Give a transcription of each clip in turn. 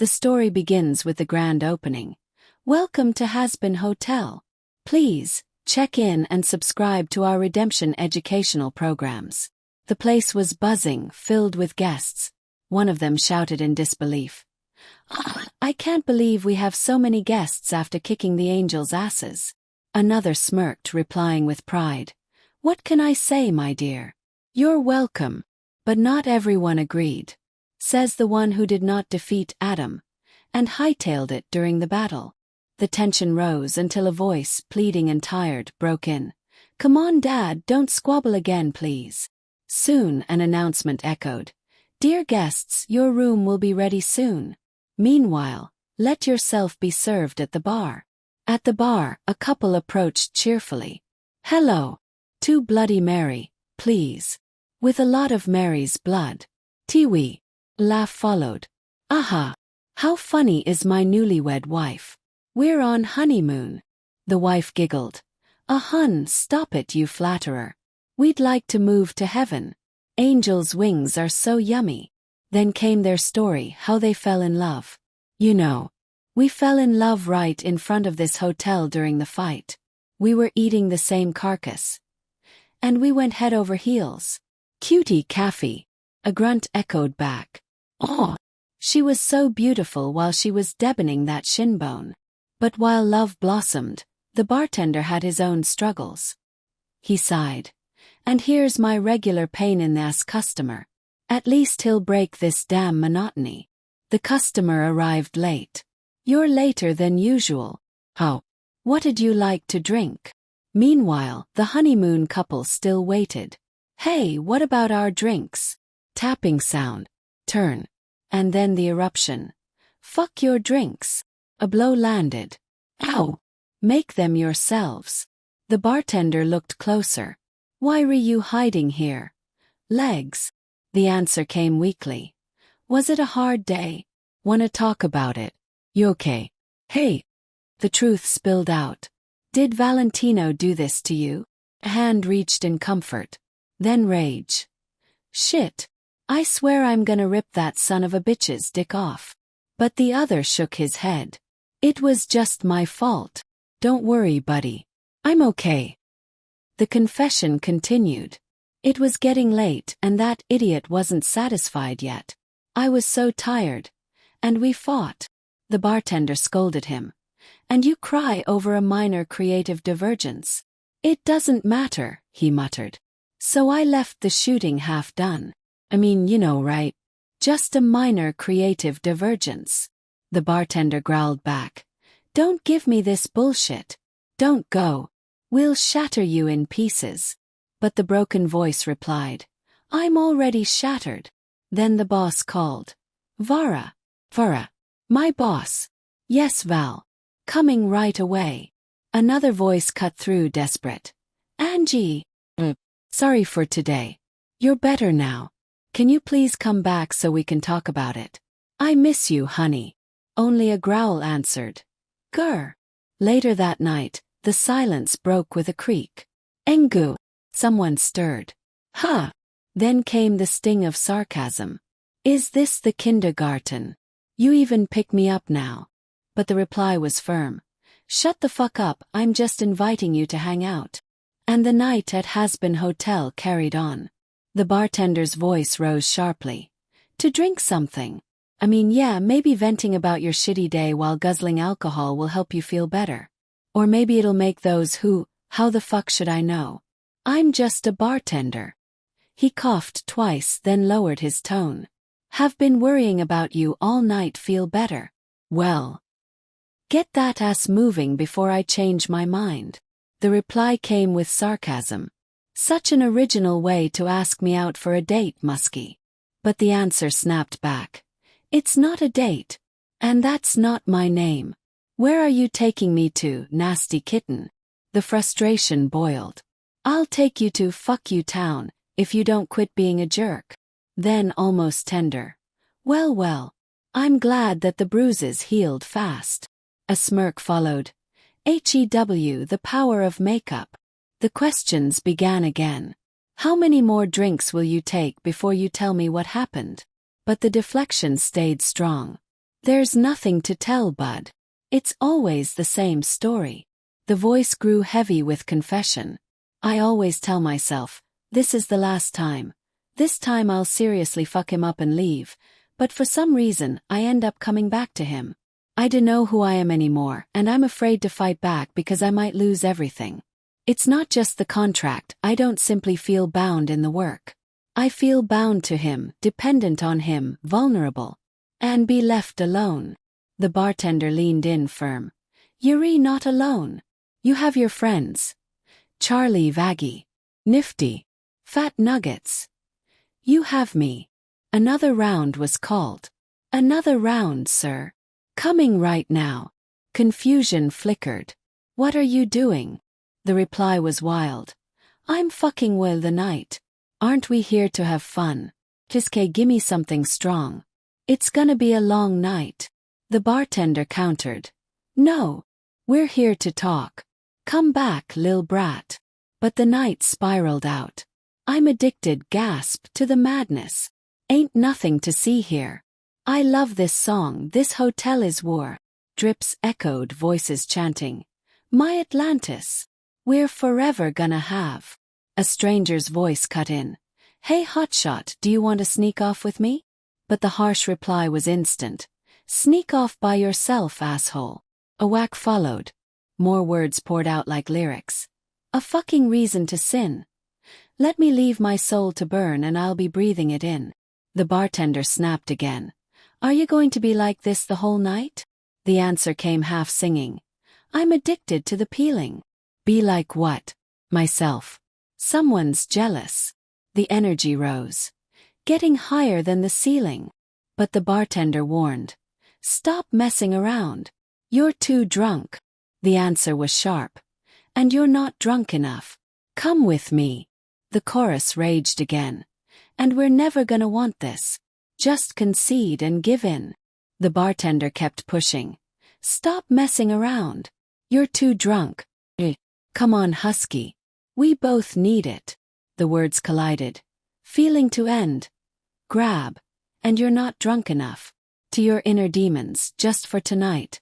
The story begins with the grand opening. Welcome to Hazbin Hotel. Please, check in and subscribe to our redemption educational programs. The place was buzzing, filled with guests. One of them shouted in disbelief. I can't believe we have so many guests after kicking the angels' asses. Another smirked, replying with pride. What can I say, my dear? You're welcome. But not everyone agreed. Says the one who did not defeat Adam, and hightailed it during the battle. The tension rose until a voice, pleading and tired, broke in. Come on, Dad, don't squabble again, please. Soon an announcement echoed. Dear guests, your room will be ready soon. Meanwhile, let yourself be served at the bar. At the bar, a couple approached cheerfully. Hello. 2 Bloody Mary, please. With a lot of Mary's blood. Tiwi. Laugh followed. Aha! How funny is my newlywed wife. We're on honeymoon. The wife giggled. Hun, stop it, you flatterer. We'd like to move to heaven. Angels' wings are so yummy. Then came their story, how they fell in love. You know, we fell in love right in front of this hotel during the fight. We were eating the same carcass. And we went head over heels. Cutie Caffey. A grunt echoed back. Oh, she was so beautiful while she was deboning that shin bone. But while love blossomed, the bartender had his own struggles. He sighed. And here's my regular pain-in-the-ass customer. At least he'll break this damn monotony. The customer arrived late. You're later than usual. Oh. What'd you like to drink? Meanwhile, the honeymoon couple still waited. Hey, what about our drinks? Tapping sound. Turn. And then the eruption. Fuck your drinks. A blow landed. Ow! Make them yourselves. The bartender looked closer. Why were you hiding here? Legs. The answer came weakly. Was it a hard day? Wanna talk about it? You okay? Hey! The truth spilled out. Did Valentino do this to you? A hand reached in comfort. Then rage. Shit. I swear I'm gonna rip that son of a bitch's dick off. But the other shook his head. It was just my fault. Don't worry, buddy. I'm okay. The confession continued. It was getting late and that idiot wasn't satisfied yet. I was so tired. And we fought. The bartender scolded him. And you cry over a minor creative divergence. It doesn't matter, he muttered. So I left the shooting half done. I mean, you know, right? Just a minor creative divergence. The bartender growled back. Don't give me this bullshit. Don't go. We'll shatter you in pieces. But the broken voice replied. I'm already shattered. Then the boss called. Vara. My boss. Yes, Val. Coming right away. Another voice cut through, desperate. Angie. Sorry for today. You're better now. Can you please come back so we can talk about it? I miss you, honey. Only a growl answered. Grr. Later that night, the silence broke with a creak. Engu. Someone stirred. Huh. Then came the sting of sarcasm. Is this the kindergarten? You even pick me up now. But the reply was firm. Shut the fuck up, I'm just inviting you to hang out. And the night at Hazbin Hotel carried on. The bartender's voice rose sharply. To drink something. I mean, yeah, maybe venting about your shitty day while guzzling alcohol will help you feel better. Or maybe it'll make those who, how the fuck should I know? I'm just a bartender. He coughed twice, then lowered his tone. Have been worrying about you all night, feel better. Well. Get that ass moving before I change my mind. The reply came with sarcasm. Such an original way to ask me out for a date, Muskie. But the answer snapped back. It's not a date. And that's not my name. Where are you taking me to, nasty kitten? The frustration boiled. I'll take you to fuck you town, if you don't quit being a jerk. Then almost tender. Well, I'm glad that the bruises healed fast. A smirk followed. HEW, the power of makeup. The questions began again. How many more drinks will you take before you tell me what happened? But the deflection stayed strong. There's nothing to tell, bud. It's always the same story. The voice grew heavy with confession. I always tell myself, this is the last time. This time I'll seriously fuck him up and leave, but for some reason I end up coming back to him. I don't know who I am anymore, and I'm afraid to fight back because I might lose everything. It's not just the contract, I don't simply feel bound in the work. I feel bound to him, dependent on him, vulnerable. And be left alone. The bartender leaned in firm. You're not alone. You have your friends. Charlie Vaggy. Nifty. Fat Nuggets. You have me. Another round was called. Another round, sir. Coming right now. Confusion flickered. What are you doing? The reply was wild. I'm fucking well the night. Aren't we here to have fun? Kiske, gimme something strong. It's gonna be a long night. The bartender countered. No. We're here to talk. Come back, lil brat. But the night spiraled out. I'm addicted, gasp, to the madness. Ain't nothing to see here. I love this song, this hotel is war. Drips echoed, voices chanting. My Atlantis. We're forever gonna have. A stranger's voice cut in. Hey hotshot, do you want to sneak off with me? But the harsh reply was instant. Sneak off by yourself, asshole. A whack followed. More words poured out like lyrics. A fucking reason to sin. Let me leave my soul to burn and I'll be breathing it in. The bartender snapped again. Are you going to be like this the whole night? The answer came half singing. I'm addicted to the peeling. Be like what? Myself. Someone's jealous. The energy rose. Getting higher than the ceiling. But the bartender warned. Stop messing around. You're too drunk. The answer was sharp. And you're not drunk enough. Come with me. The chorus raged again. And we're never gonna want this. Just concede and give in. The bartender kept pushing. Stop messing around. You're too drunk. Come on, husky. We both need it. The words collided. Feeling to end. Grab. And you're not drunk enough. To your inner demons, just for tonight.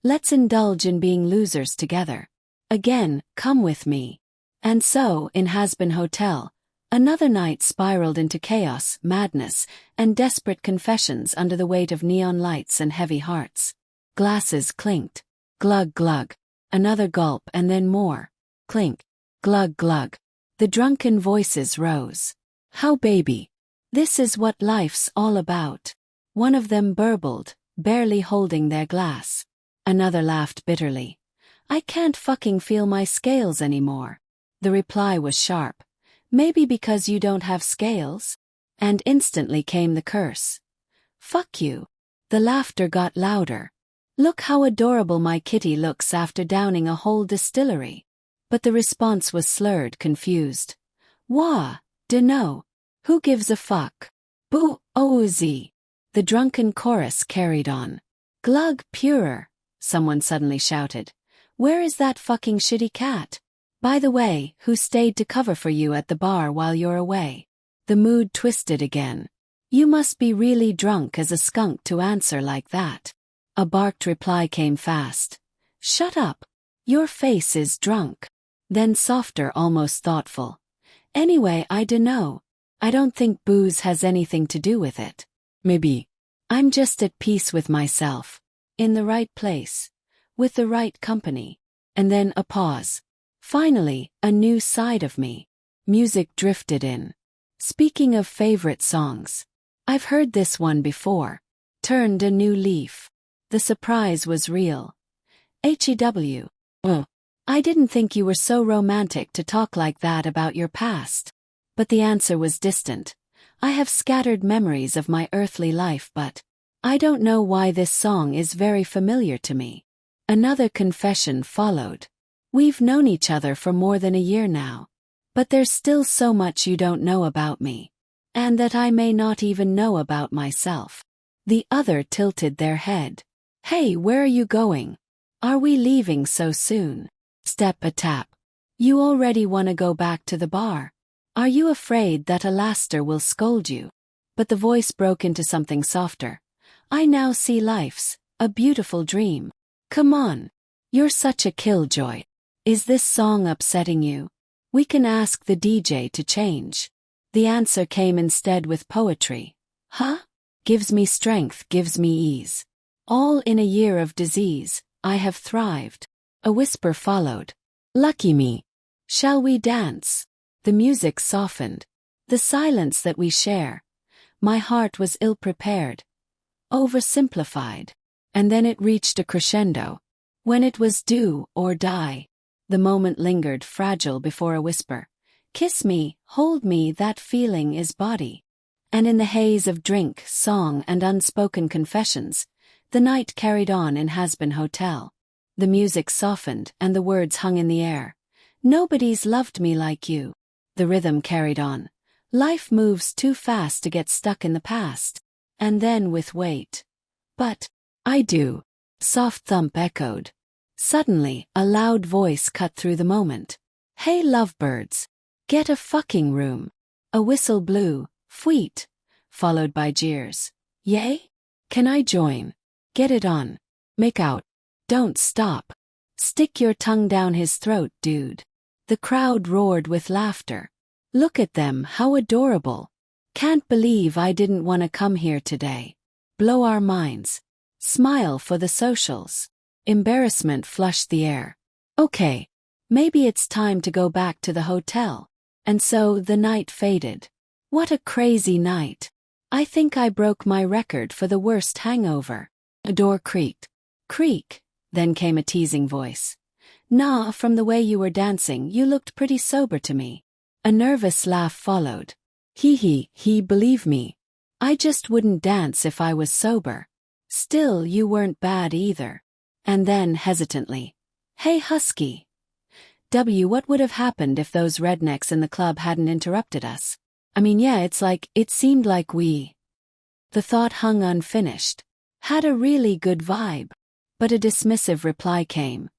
Let's indulge in being losers together. Again, come with me. And so, in Hazbin Hotel, another night spiraled into chaos, madness, and desperate confessions under the weight of neon lights and heavy hearts. Glasses clinked. Glug glug. Another gulp and then more. Clink. Glug glug. The drunken voices rose. How baby. This is what life's all about. One of them burbled, barely holding their glass. Another laughed bitterly. I can't fucking feel my scales anymore. The reply was sharp. Maybe because you don't have scales? And instantly came the curse. Fuck you. The laughter got louder. Look how adorable my kitty looks after downing a whole distillery. But the response was slurred, confused. Wah, dunno. Who gives a fuck? Boo, oozy. The drunken chorus carried on. Glug purer, someone suddenly shouted. Where is that fucking shitty cat? By the way, who stayed to cover for you at the bar while you're away? The mood twisted again. You must be really drunk as a skunk to answer like that. A barked reply came fast. Shut up. Your face is drunk. Then softer, almost thoughtful. Anyway, I dunno. I don't think booze has anything to do with it. Maybe. I'm just at peace with myself. In the right place. With the right company. And then a pause. Finally, a new side of me. Music drifted in. Speaking of favorite songs. I've heard this one before. Turned a new leaf. The surprise was real. HEW. Oh. I didn't think you were so romantic to talk like that about your past. But the answer was distant. I have scattered memories of my earthly life, but I don't know why this song is very familiar to me. Another confession followed. We've known each other for more than a year now. But there's still so much you don't know about me. And that I may not even know about myself. The other tilted their head. Hey, where are you going? Are we leaving so soon? Step a tap. You already want to go back to the bar. Are you afraid that Alastair will scold you? But the voice broke into something softer. I now see life's a beautiful dream. Come on. You're such a killjoy. Is this song upsetting you? We can ask the DJ to change. The answer came instead with poetry. Huh? Gives me strength, gives me ease. All in a year of disease, I have thrived. A whisper followed. Lucky me. Shall we dance? The music softened. The silence that we share. My heart was ill-prepared. Oversimplified. And then it reached a crescendo. When it was do or die. The moment lingered fragile before a whisper. Kiss me, hold me, that feeling is body. And in the haze of drink, song and unspoken confessions, the night carried on in Hazbin Hotel. The music softened and the words hung in the air. Nobody's loved me like you. The rhythm carried on. Life moves too fast to get stuck in the past. And then with weight. But I do. Soft thump echoed. Suddenly, a loud voice cut through the moment. Hey lovebirds. Get a fucking room. A whistle blew, fweet, followed by jeers. Yay? Can I join? Get it on. Make out. Don't stop. Stick your tongue down his throat, dude. The crowd roared with laughter. Look at them, how adorable. Can't believe I didn't want to come here today. Blow our minds. Smile for the socials. Embarrassment flushed the air. Okay. Maybe it's time to go back to the hotel. And so the night faded. What a crazy night. I think I broke my record for the worst hangover. A door creaked. Creak. Then came a teasing voice. Nah, from the way you were dancing, you looked pretty sober to me. A nervous laugh followed. He, believe me. I just wouldn't dance if I was sober. Still, you weren't bad either. And then, hesitantly. Hey Husky. What would have happened if those rednecks in the club hadn't interrupted us? I mean, yeah, it seemed like we. The thought hung unfinished. Had a really good vibe. But a dismissive reply came.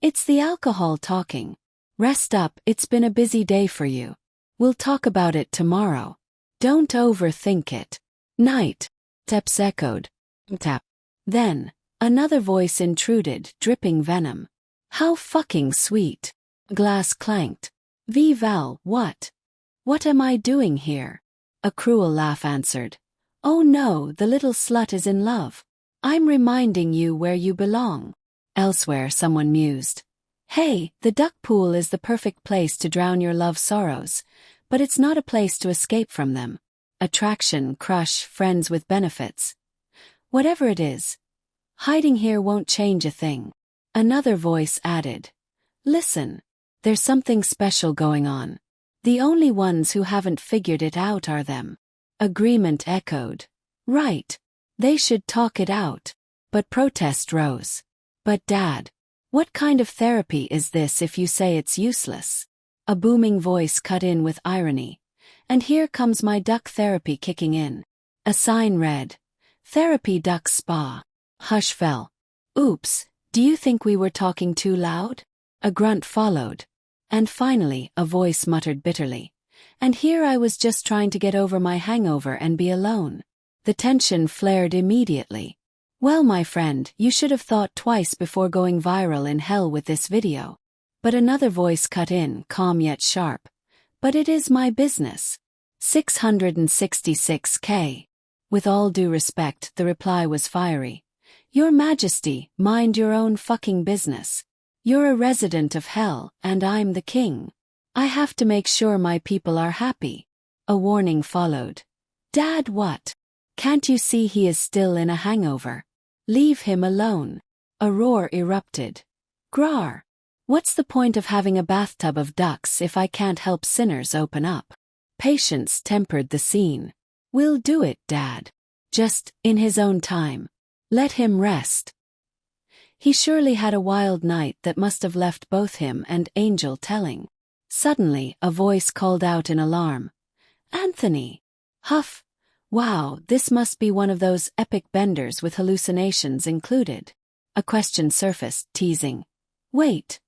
It's the alcohol talking. Rest up, it's been a busy day for you. We'll talk about it tomorrow. Don't overthink it. Night. Steps echoed. Tap. Then, another voice intruded, dripping venom. How fucking sweet. Glass clanked. Val, what? What am I doing here? A cruel laugh answered. Oh no, the little slut is in love. I'm reminding you where you belong. Elsewhere, someone mused. Hey, the duck pool is the perfect place to drown your love sorrows, but it's not a place to escape from them. Attraction, crush, friends with benefits. Whatever it is, hiding here won't change a thing. Another voice added. Listen. There's something special going on. The only ones who haven't figured it out are them. Agreement echoed. Right. They should talk it out. But protest rose. But Dad, what kind of therapy is this if you say it's useless? A booming voice cut in with irony. And here comes my duck therapy kicking in. A sign read. Therapy Duck Spa. Hush fell. Oops, do you think we were talking too loud? A grunt followed. And finally, a voice muttered bitterly. And here I was just trying to get over my hangover and be alone. The tension flared immediately. Well, my friend, you should have thought twice before going viral in hell with this video. But another voice cut in, calm yet sharp. But it is my business. 666K. With all due respect, the reply was fiery. Your Majesty, mind your own fucking business. You're a resident of hell, and I'm the king. I have to make sure my people are happy. A warning followed. Dad, what? Can't you see he is still in a hangover? Leave him alone. A roar erupted. Grar. What's the point of having a bathtub of ducks if I can't help sinners open up? Patience tempered the scene. We'll do it, Dad. Just, in his own time. Let him rest. He surely had a wild night that must have left both him and Angel telling. Suddenly, a voice called out in alarm. Anthony! Huff! Wow, this must be one of those epic benders with hallucinations included. A question surfaced, teasing. Wait.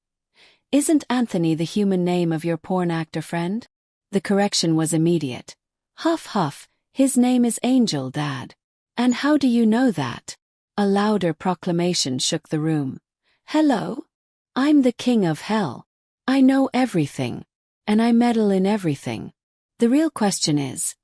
Isn't Anthony the human name of your porn actor friend? The correction was immediate. Huff huff, his name is Angel, Dad. And how do you know that? A louder proclamation shook the room. Hello? I'm the king of hell. I know everything. And I meddle in everything. The real question is,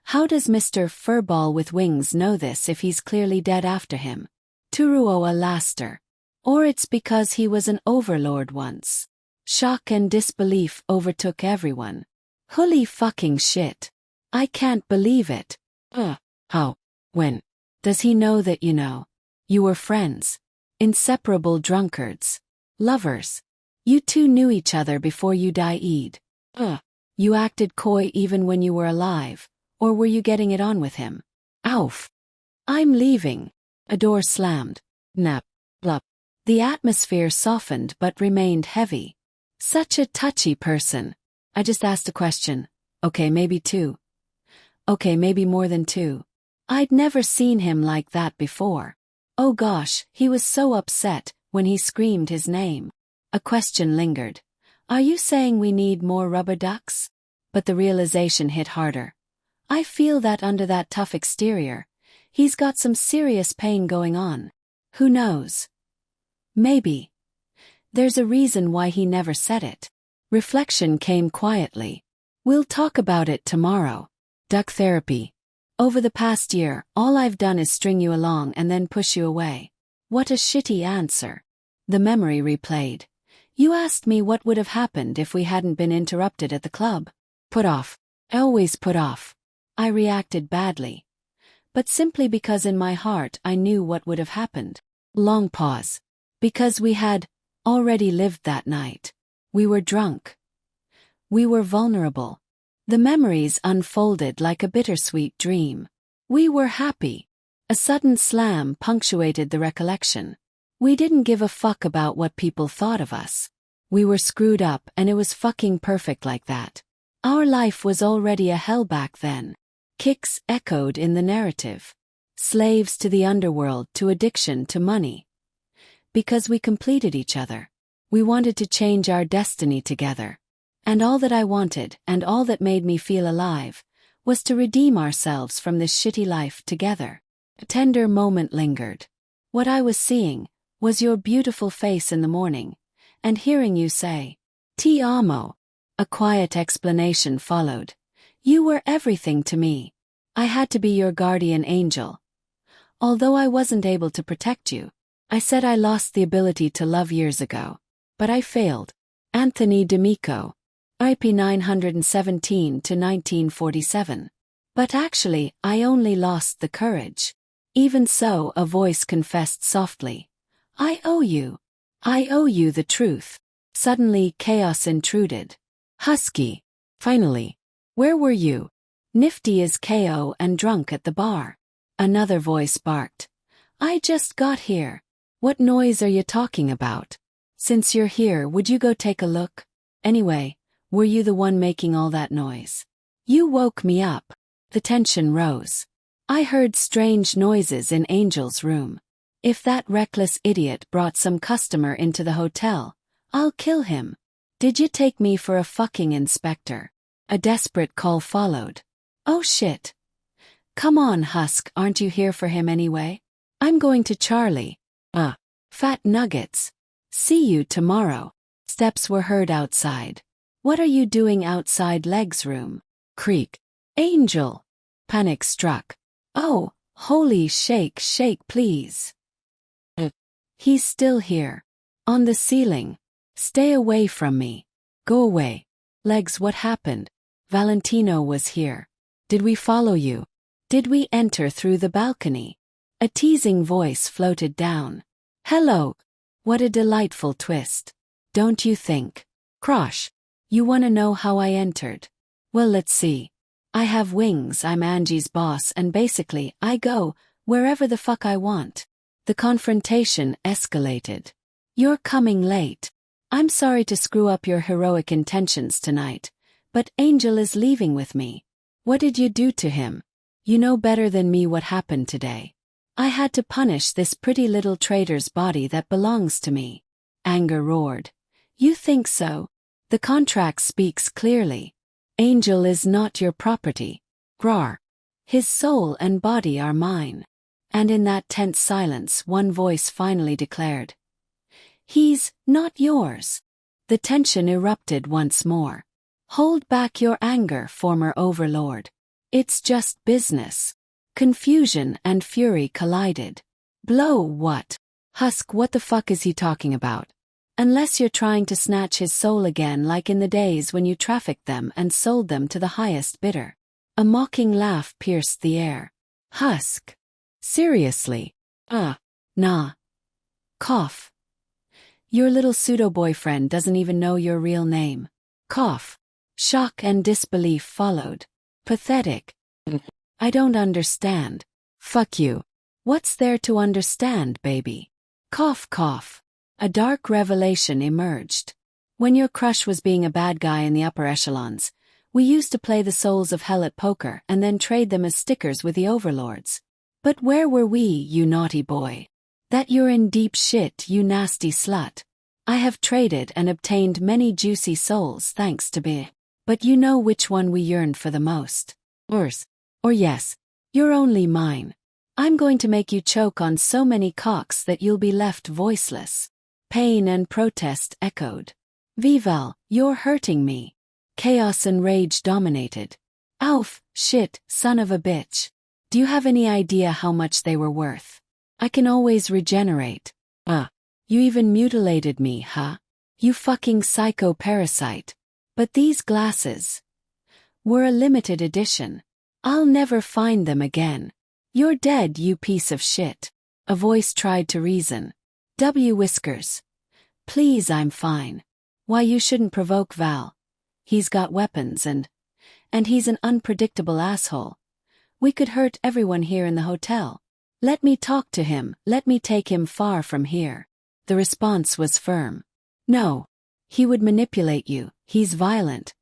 how does Mr. Furball with wings know this if he's clearly dead after him? Turuoa Laster. Or it's because he was an overlord once. Shock and disbelief overtook everyone. Holy fucking shit. I can't believe it. How? When? Does he know that you know? You were friends. Inseparable drunkards. Lovers. You two knew each other before you died. You acted coy even when you were alive, or were you getting it on with him? Ouf. I'm leaving. A door slammed. Nap. Blup. The atmosphere softened but remained heavy. Such a touchy person. I just asked a question. Okay, maybe two. Okay, maybe more than two. I'd never seen him like that before. Oh gosh, he was so upset when he screamed his name. A question lingered. Are you saying we need more rubber ducks? But the realization hit harder. I feel that under that tough exterior, he's got some serious pain going on. Who knows? Maybe. There's a reason why he never said it. Reflection came quietly. We'll talk about it tomorrow. Duck therapy. Over the past year, all I've done is string you along and then push you away. What a shitty answer. The memory replayed. You asked me what would have happened if we hadn't been interrupted at the club. Put off. Always put off. I reacted badly. But simply because in my heart I knew what would have happened. Long pause. Because we had already lived that night. We were drunk. We were vulnerable. The memories unfolded like a bittersweet dream. We were happy. A sudden slam punctuated the recollection. We didn't give a fuck about what people thought of us. We were screwed up and it was fucking perfect like that. Our life was already a hell back then. Kicks echoed in the narrative. Slaves to the underworld, to addiction, to money. Because we completed each other. We wanted to change our destiny together. And all that I wanted, and all that made me feel alive, was to redeem ourselves from this shitty life together. A tender moment lingered. What I was seeing was your beautiful face in the morning, and hearing you say, Ti amo. A quiet explanation followed. You were everything to me. I had to be your guardian angel. Although I wasn't able to protect you, I said I lost the ability to love years ago. But I failed. Anthony D'Amico. IP 917 to 1947. But actually, I only lost the courage. Even so, a voice confessed softly. I owe you the truth. Suddenly, chaos intruded. Husky. Finally. Where were you? Nifty as KO and drunk at the bar. Another voice barked. I just got here. What noise are you talking about? Since you're here, would you go take a look? Anyway, were you the one making all that noise? You woke me up. The tension rose. I heard strange noises in Angel's room. If that reckless idiot brought some customer into the hotel, I'll kill him. Did you take me for a fucking inspector? A desperate call followed. Oh shit. Come on, Husk, aren't you here for him anyway? I'm going to Charlie. Fat nuggets. See you tomorrow. Steps were heard outside. What are you doing outside Leg's room? Creak. Angel. Panic struck. Oh, holy shake please. He's still here. On the ceiling. Stay away from me. Go away. Legs, what happened? Valentino was here. Did we follow you? Did we enter through the balcony? A teasing voice floated down. Hello. What a delightful twist. Don't you think? Crosh. You wanna know how I entered? Well, let's see. I have wings, I'm Angie's boss, and basically, I go wherever the fuck I want. The confrontation escalated. You're coming late. I'm sorry to screw up your heroic intentions tonight, but Angel is leaving with me. What did you do to him? You know better than me what happened today. I had to punish this pretty little traitor's body that belongs to me. Anger roared. You think so? The contract speaks clearly. Angel is not your property. Grar. His soul and body are mine. And in that tense silence, one voice finally declared, "He's not yours." The tension erupted once more. "Hold back your anger, former overlord. It's just business." Confusion and fury collided. "Blow what? Husk, what the fuck is he talking about? Unless you're trying to snatch his soul again like in the days when you trafficked them and sold them to the highest bidder." A mocking laugh pierced the air. "Husk? Seriously? Nah. Cough. Your little pseudo-boyfriend doesn't even know your real name." Cough. Shock and disbelief followed. "Pathetic. I don't understand." "Fuck you. What's there to understand, baby?" Cough cough. A dark revelation emerged. "When your crush was being a bad guy in the upper echelons, we used to play the souls of hell at poker and then trade them as stickers with the overlords. But where were we, you naughty boy? That you're in deep shit, you nasty slut. I have traded and obtained many juicy souls thanks to B. But you know which one we yearned for the most. Or yes, you're only mine. I'm going to make you choke on so many cocks that you'll be left voiceless." Pain and protest echoed. "Vival, you're hurting me." Chaos and rage dominated. "Ouf, shit, son of a bitch. Do you have any idea how much they were worth? I can always regenerate. You even mutilated me, huh? You fucking psycho parasite. But these glasses were a limited edition. I'll never find them again. You're dead, you piece of shit." A voice tried to reason. Whiskers. "Please, I'm fine. Why, you shouldn't provoke Val. He's got weapons and he's an unpredictable asshole. We could hurt everyone here in the hotel. Let me talk to him, let me take him far from here." The response was firm. "No. He would manipulate you, he's violent.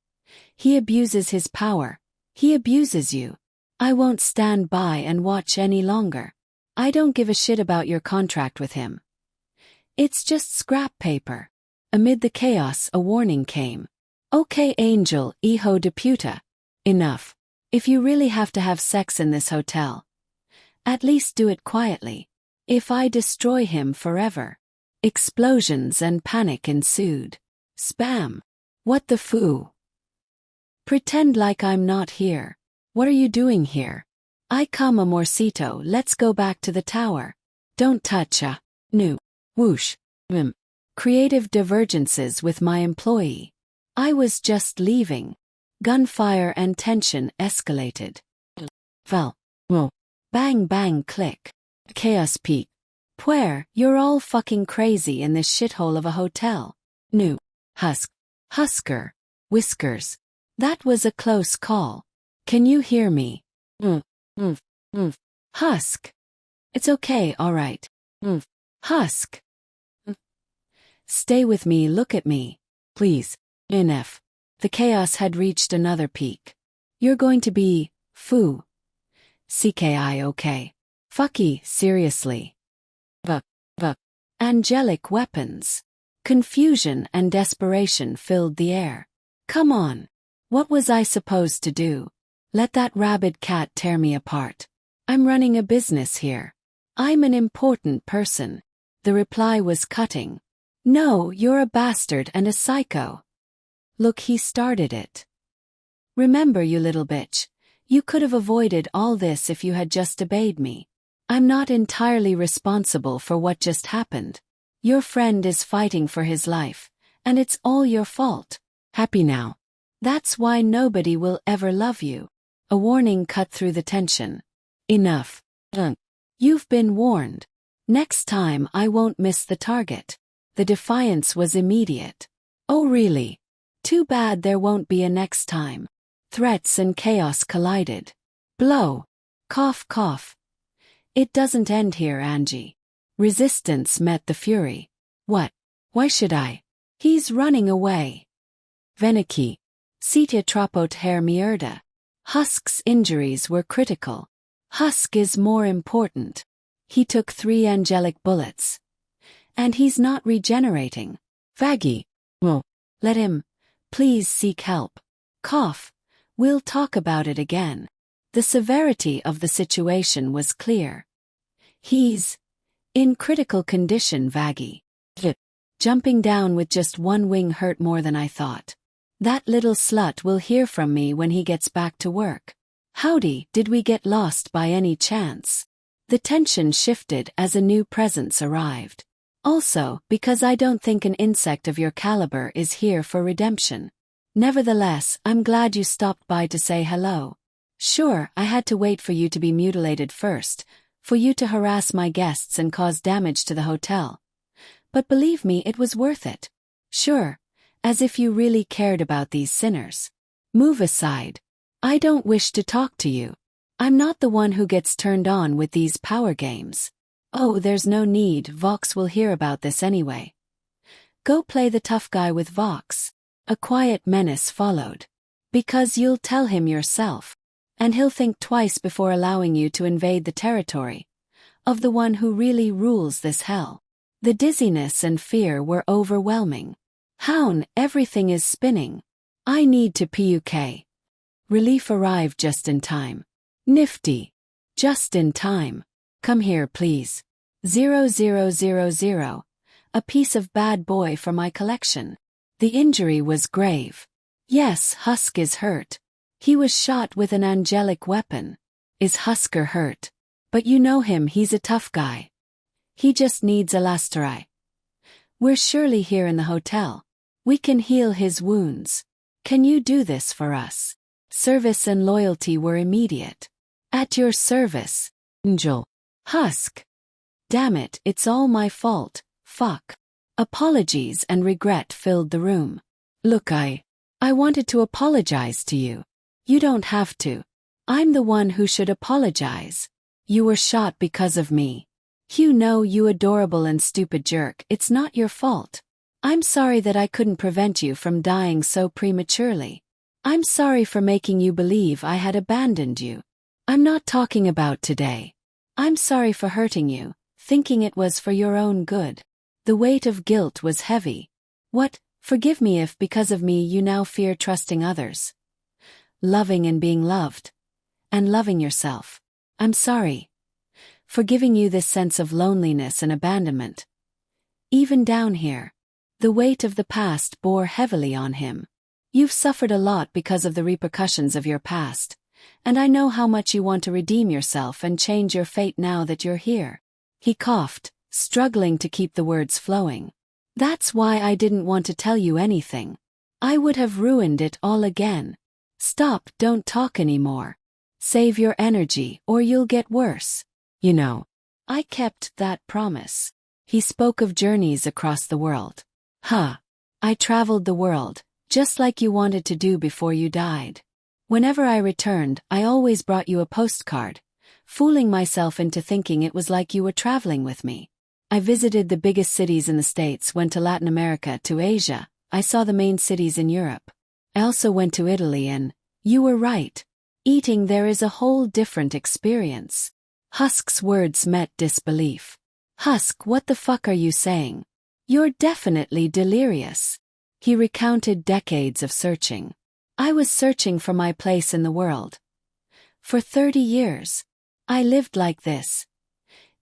He abuses his power. He abuses you. I won't stand by and watch any longer. I don't give a shit about your contract with him. It's just scrap paper." Amid the chaos, a warning came. "Okay, Angel, hijo de puta. Enough. If you really have to have sex in this hotel, at least do it quietly. If I destroy him forever." Explosions and panic ensued. Spam. "What the foo? Pretend like I'm not here. What are you doing here? I come amorcito, let's go back to the tower. Don't touch new. Whoosh. Creative divergences with my employee. I was just leaving." Gunfire and tension escalated. Val. Bang bang click. Chaos peak. "Puer, you're all fucking crazy in this shithole of a hotel." New. Husker. Whiskers. "That was a close call. Can you hear me?" Husk. "It's okay, alright. Husk. Stay with me, look at me. Please. NF. The chaos had reached another peak. "You're going to be, foo. CKI okay. Fucky, seriously. Angelic weapons." Confusion and desperation filled the air. "Come on. What was I supposed to do? Let that rabid cat tear me apart? I'm running a business here. I'm an important person." The reply was cutting. "No, you're a bastard and a psycho. Look, he started it. Remember, you little bitch, you could have avoided all this if you had just obeyed me. I'm not entirely responsible for what just happened. Your friend is fighting for his life, and it's all your fault. Happy now? That's why nobody will ever love you." A warning cut through the tension. "Enough. You've been warned. Next time I won't miss the target." The defiance was immediate. "Oh really? Too bad there won't be a next time." Threats and chaos collided. Blow. Cough cough. "It doesn't end here, Angie." Resistance met the fury. "What? Why should I? He's running away." Veniki. Sitya tropot her mierda. Husk's injuries were critical. Husk is more important. He took 3 angelic bullets. And he's not regenerating. Vaggy. Let him. Please seek help. Cough. We'll talk about it again." The severity of the situation was clear. He's in critical condition, Vaggie. Jumping down with just one wing hurt more than I thought. That little slut will hear from me when he gets back to work. Howdy, did we get lost by any chance? The tension shifted as a new presence arrived. Also, because I don't think an insect of your caliber is here for redemption. Nevertheless, I'm glad you stopped by to say hello. Sure, I had to wait for you to be mutilated first, for you to harass my guests and cause damage to the hotel. But believe me, it was worth it. Sure, as if you really cared about these sinners. Move aside. I don't wish to talk to you. I'm not the one who gets turned on with these power games. Oh, there's no need, Vox will hear about this anyway. Go play the tough guy with Vox. A quiet menace followed. Because you'll tell him yourself. And he'll think twice before allowing you to invade the territory of the one who really rules this hell. The dizziness and fear were overwhelming. Hown, everything is spinning. I need to puk. Relief arrived just in time. Nifty. Just in time. Come here, please. 0000. A piece of bad boy for my collection. The injury was grave. Yes, Husk is hurt. He was shot with an angelic weapon. Is Husker hurt? But you know him, he's a tough guy. He just needs a lasterai. We're surely here in the hotel. We can heal his wounds. Can you do this for us? Service and loyalty were immediate. At your service, Angel. Husk. Damn it, it's all my fault, fuck. Apologies and regret filled the room. Look, I wanted to apologize to you. You don't have to. I'm the one who should apologize. You were shot because of me. You know, you adorable and stupid jerk, it's not your fault. I'm sorry that I couldn't prevent you from dying so prematurely. I'm sorry for making you believe I had abandoned you. I'm not talking about today. I'm sorry for hurting you, thinking it was for your own good. The weight of guilt was heavy. What? Forgive me if because of me you now fear trusting others. Loving and being loved. And loving yourself. I'm sorry. For giving you this sense of loneliness and abandonment. Even down here. The weight of the past bore heavily on him. You've suffered a lot because of the repercussions of your past, and I know how much you want to redeem yourself and change your fate now that you're here. He coughed, struggling to keep the words flowing. That's why I didn't want to tell you anything. I would have ruined it all again. Stop, don't talk anymore. Save your energy or you'll get worse. You know, I kept that promise. He spoke of journeys across the world. Huh. I traveled the world, just like you wanted to do before you died. Whenever I returned, I always brought you a postcard, fooling myself into thinking it was like you were traveling with me. I visited the biggest cities in the States, went to Latin America, to Asia, I saw the main cities in Europe. I also went to Italy and, you were right. Eating there is a whole different experience. Husk's words met disbelief. Husk, what the fuck are you saying? You're definitely delirious. He recounted decades of searching. I was searching for my place in the world. For 30 years. I lived like this.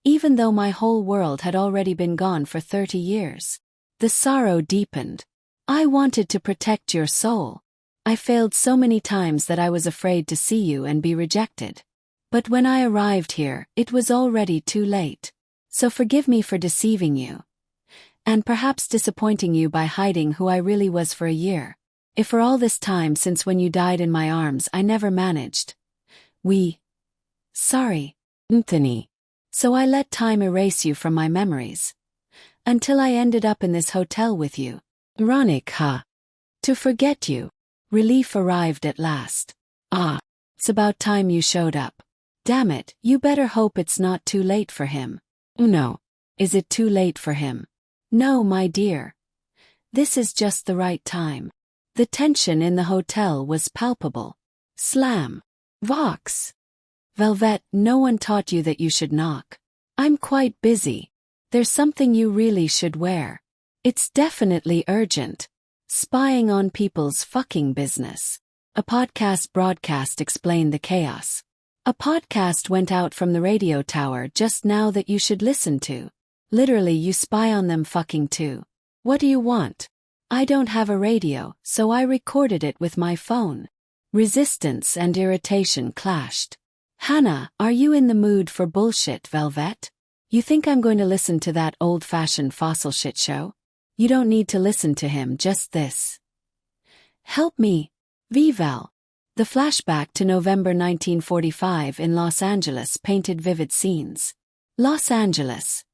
Even though my whole world had already been gone for 30 years. The sorrow deepened. I wanted to protect your soul. I failed so many times that I was afraid to see you and be rejected. But when I arrived here, it was already too late. So forgive me for deceiving you. And perhaps disappointing you by hiding who I really was for a year. If for all this time since when you died in my arms I never managed. Sorry, Anthony. So I let time erase you from my memories. Until I ended up in this hotel with you. Ironic, huh? To forget you. Relief arrived at last. Ah, it's about time you showed up. Damn it, you better hope it's not too late for him. No. Is it too late for him? No, my dear. This is just the right time. The tension in the hotel was palpable. Slam. Vox. Velvet, no one taught you that you should knock. I'm quite busy. There's something you really should wear. It's definitely urgent. Spying on people's fucking business. A podcast broadcast explained the chaos. A podcast went out from the radio tower just now that you should listen to. Literally, you spy on them fucking too. What do you want? I don't have a radio, so I recorded it with my phone. Resistance and irritation clashed. Hannah, are you in the mood for bullshit, Velvet? You think I'm going to listen to that old-fashioned fossil shit show? You don't need to listen to him, just this. Help me. Vivel. The flashback to November 1945 in Los Angeles painted vivid scenes. Los Angeles.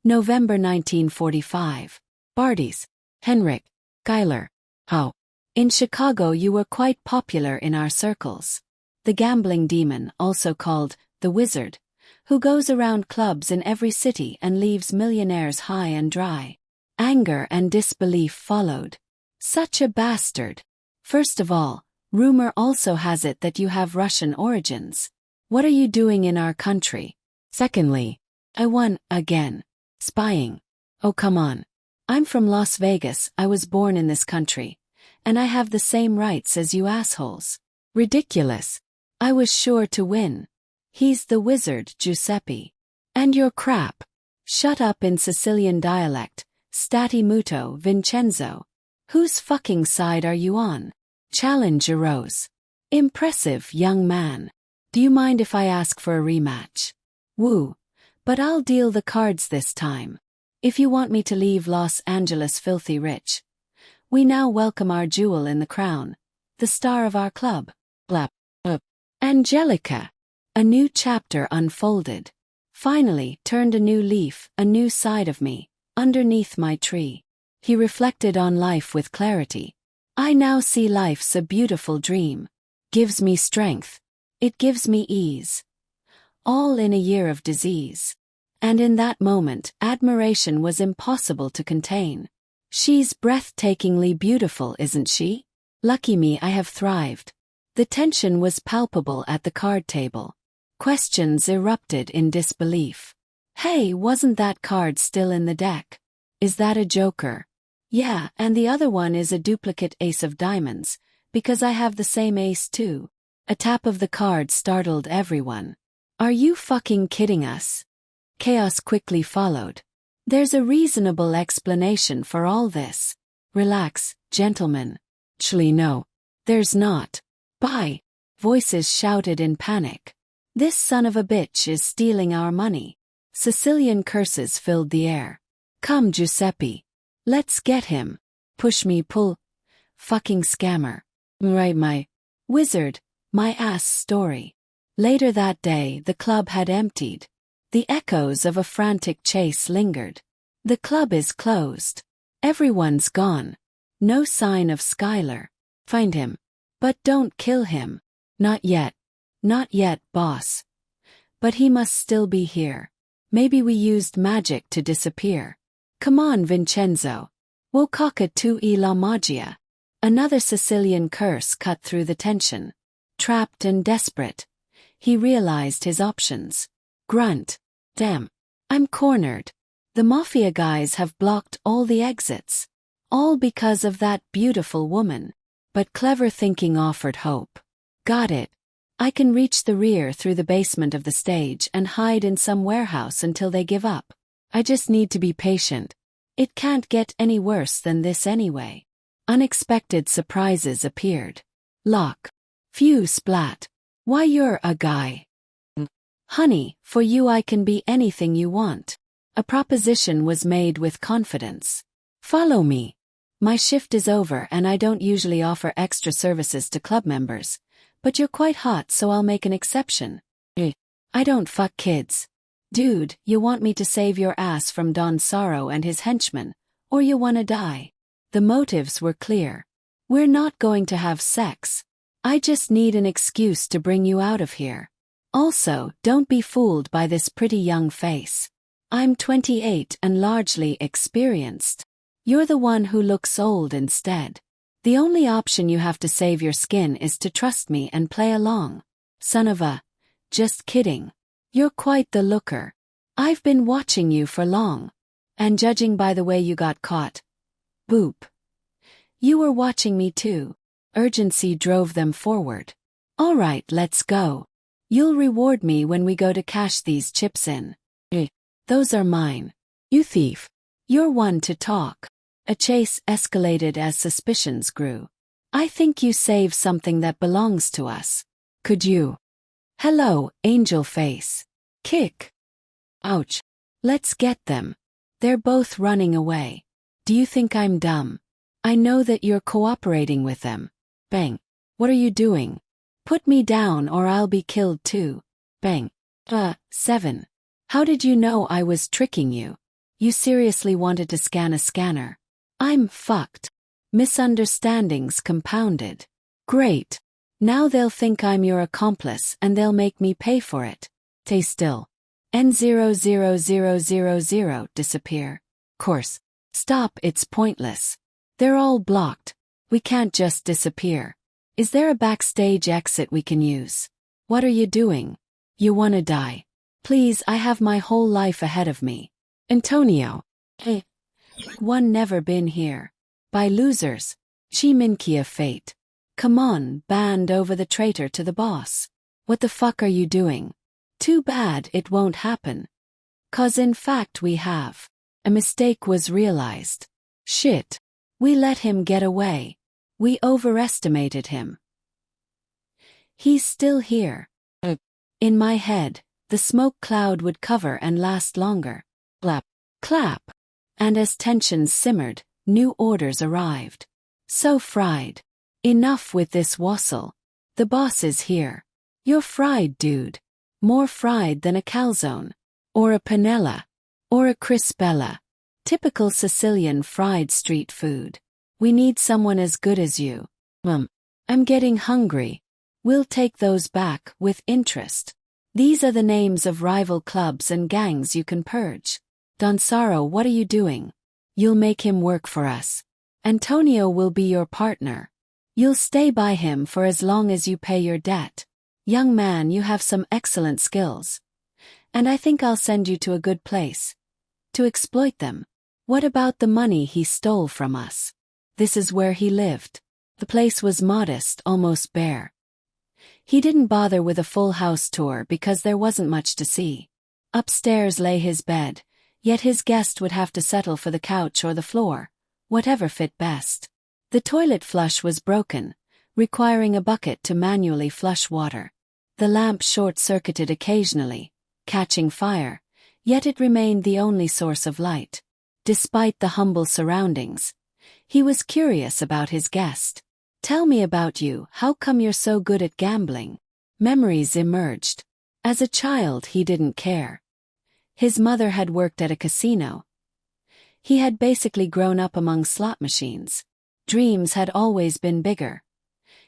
November 1945. Barties. Henrik. Geiler. How? In Chicago you were quite popular in our circles. The gambling demon, also called the Wizard, who goes around clubs in every city and leaves millionaires high and dry. Anger and disbelief followed. Such a bastard. First of all, rumor also has it that you have Russian origins. What are you doing in our country? Secondly, I won, again. Spying. Oh come on. I'm from Las Vegas, I was born in this country. And I have the same rights as you assholes. Ridiculous. I was sure to win. He's the Wizard, Giuseppe. And you're crap. Shut up in Sicilian dialect, Stati muto, Vincenzo. Whose fucking side are you on? Challenge arose. Impressive, young man. Do you mind if I ask for a rematch? Woo. But I'll deal the cards this time. If you want me to leave Los Angeles filthy rich. We now welcome our jewel in the crown. The star of our club. Blap. Angelica. A new chapter unfolded. Finally, turned a new leaf, a new side of me, underneath my tree. He reflected on life with clarity. I now see life's a beautiful dream. Gives me strength. It gives me ease. All in a year of disease. And in that moment, admiration was impossible to contain. She's breathtakingly beautiful, isn't she? Lucky me, I have thrived. The tension was palpable at the card table. Questions erupted in disbelief. Hey, wasn't that card still in the deck? Is that a joker? Yeah, and the other one is a duplicate ace of diamonds, because I have the same ace too. A tap of the card startled everyone. Are you fucking kidding us? Chaos quickly followed. There's a reasonable explanation for all this. Relax, gentlemen. Actually no. There's not. Bye. Voices shouted in panic. This son of a bitch is stealing our money. Sicilian curses filled the air. Come Giuseppe. Let's get him. Push me pull. Fucking scammer. Right my wizard, my ass story. Later that day the club had emptied. The echoes of a frantic chase lingered. The club is closed. Everyone's gone. No sign of Skylar. Find him. But don't kill him. Not yet. Not yet, boss. But he must still be here. Maybe we used magic to disappear. Come on, Vincenzo. Wocaca tu e la magia. Another Sicilian curse cut through the tension. Trapped and desperate. He realized his options. Grunt. Damn. I'm cornered. The mafia guys have blocked all the exits. All because of that beautiful woman. But clever thinking offered hope. Got it. I can reach the rear through the basement of the stage and hide in some warehouse until they give up. I just need to be patient. It can't get any worse than this anyway. Unexpected surprises appeared. Lock. Phew splat. Why you're a guy. Honey, for you I can be anything you want. A proposition was made with confidence. Follow me. My shift is over and I don't usually offer extra services to club members. But you're quite hot so I'll make an exception. I don't fuck kids. Dude, you want me to save your ass from Don Sorrow and his henchmen, or you wanna die? The motives were clear. We're not going to have sex. I just need an excuse to bring you out of here. Also, don't be fooled by this pretty young face. I'm 28 and largely experienced. You're the one who looks old instead. The only option you have to save your skin is to trust me and play along. Son of a... Just kidding. You're quite the looker. I've been watching you for long. And judging by the way you got caught. Boop. You were watching me too. Urgency drove them forward. All right, let's go. You'll reward me when we go to cash these chips in. Those are mine. You thief. You're one to talk. A chase escalated as suspicions grew. I think you saved something that belongs to us. Could you? Hello, angel face. Kick. Ouch. Let's get them. They're both running away. Do you think I'm dumb? I know that you're cooperating with them. Bang. What are you doing? Put me down or I'll be killed too. Bang. 7. How did you know I was tricking you? You seriously wanted to scan a scanner. I'm fucked. Misunderstandings compounded. Great. Now they'll think I'm your accomplice and they'll make me pay for it. Stay still. N00000 disappear. Course. Stop, it's pointless. They're all blocked. We can't just disappear. Is there a backstage exit we can use? What are you doing? You wanna die? Please, I have my whole life ahead of me. Antonio. One never been here. By losers. Chiminkia fate. Come on, band over the traitor to the boss. What the fuck are you doing? Too bad it won't happen. 'Cause in fact we have. A mistake was realized. Shit. We let him get away. We overestimated him. He's still here. In my head, the smoke cloud would cover and last longer. Clap. Clap. And as tensions simmered, new orders arrived. So fried. Enough with this wassail. The boss is here. You're fried, dude. More fried than a calzone. Or a panella. Or a crispella. Typical Sicilian fried street food. We need someone as good as you. I'm getting hungry. We'll take those back with interest. These are the names of rival clubs and gangs you can purge. Donsaro, what are you doing? You'll make him work for us. Antonio will be your partner. You'll stay by him for as long as you pay your debt. Young man, you have some excellent skills. And I think I'll send you to a good place. To exploit them. What about the money he stole from us? This is where he lived. The place was modest, almost bare. He didn't bother with a full house tour because there wasn't much to see. Upstairs lay his bed, yet his guest would have to settle for the couch or the floor, whatever fit best. The toilet flush was broken, requiring a bucket to manually flush water. The lamp short-circuited occasionally, catching fire, yet it remained the only source of light. Despite the humble surroundings, he was curious about his guest. Tell me about you, how come you're so good at gambling? Memories emerged. As a child he didn't care. His mother had worked at a casino. He had basically grown up among slot machines. Dreams had always been bigger.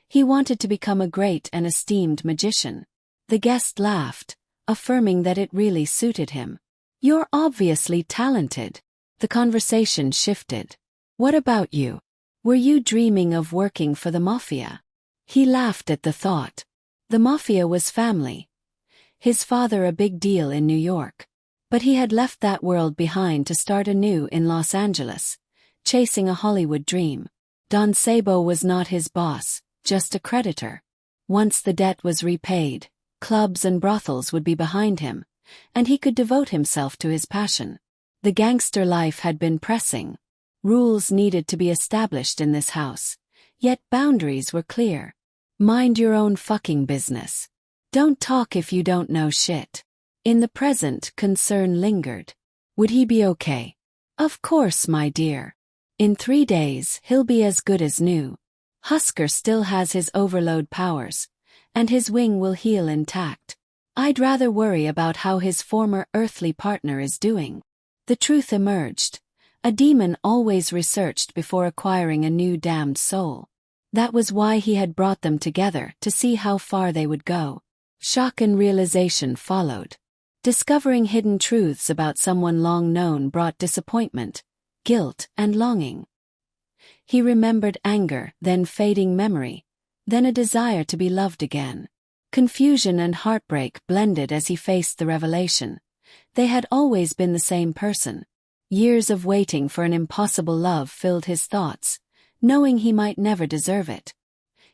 He wanted to become a great and esteemed magician. The guest laughed, affirming that it really suited him. You're obviously talented. The conversation shifted. What about you? Were you dreaming of working for the mafia? He laughed at the thought. The mafia was family. His father a big deal in New York. But he had left that world behind to start anew in Los Angeles, chasing a Hollywood dream. Don Sabo was not his boss, just a creditor. Once the debt was repaid, clubs and brothels would be behind him, and he could devote himself to his passion. The gangster life had been pressing. Rules needed to be established in this house, yet boundaries were clear. Mind your own fucking business. Don't talk if you don't know shit. In the present, concern lingered. Would he be okay? Of course, my dear. In 3 days, he'll be as good as new. Husker still has his overload powers, and his wing will heal intact. I'd rather worry about how his former earthly partner is doing. The truth emerged. A demon always researched before acquiring a new damned soul. That was why he had brought them together, to see how far they would go. Shock and realization followed. Discovering hidden truths about someone long known brought disappointment, guilt, and longing. He remembered anger, then fading memory, then a desire to be loved again. Confusion and heartbreak blended as he faced the revelation. They had always been the same person. Years of waiting for an impossible love filled his thoughts, knowing he might never deserve it.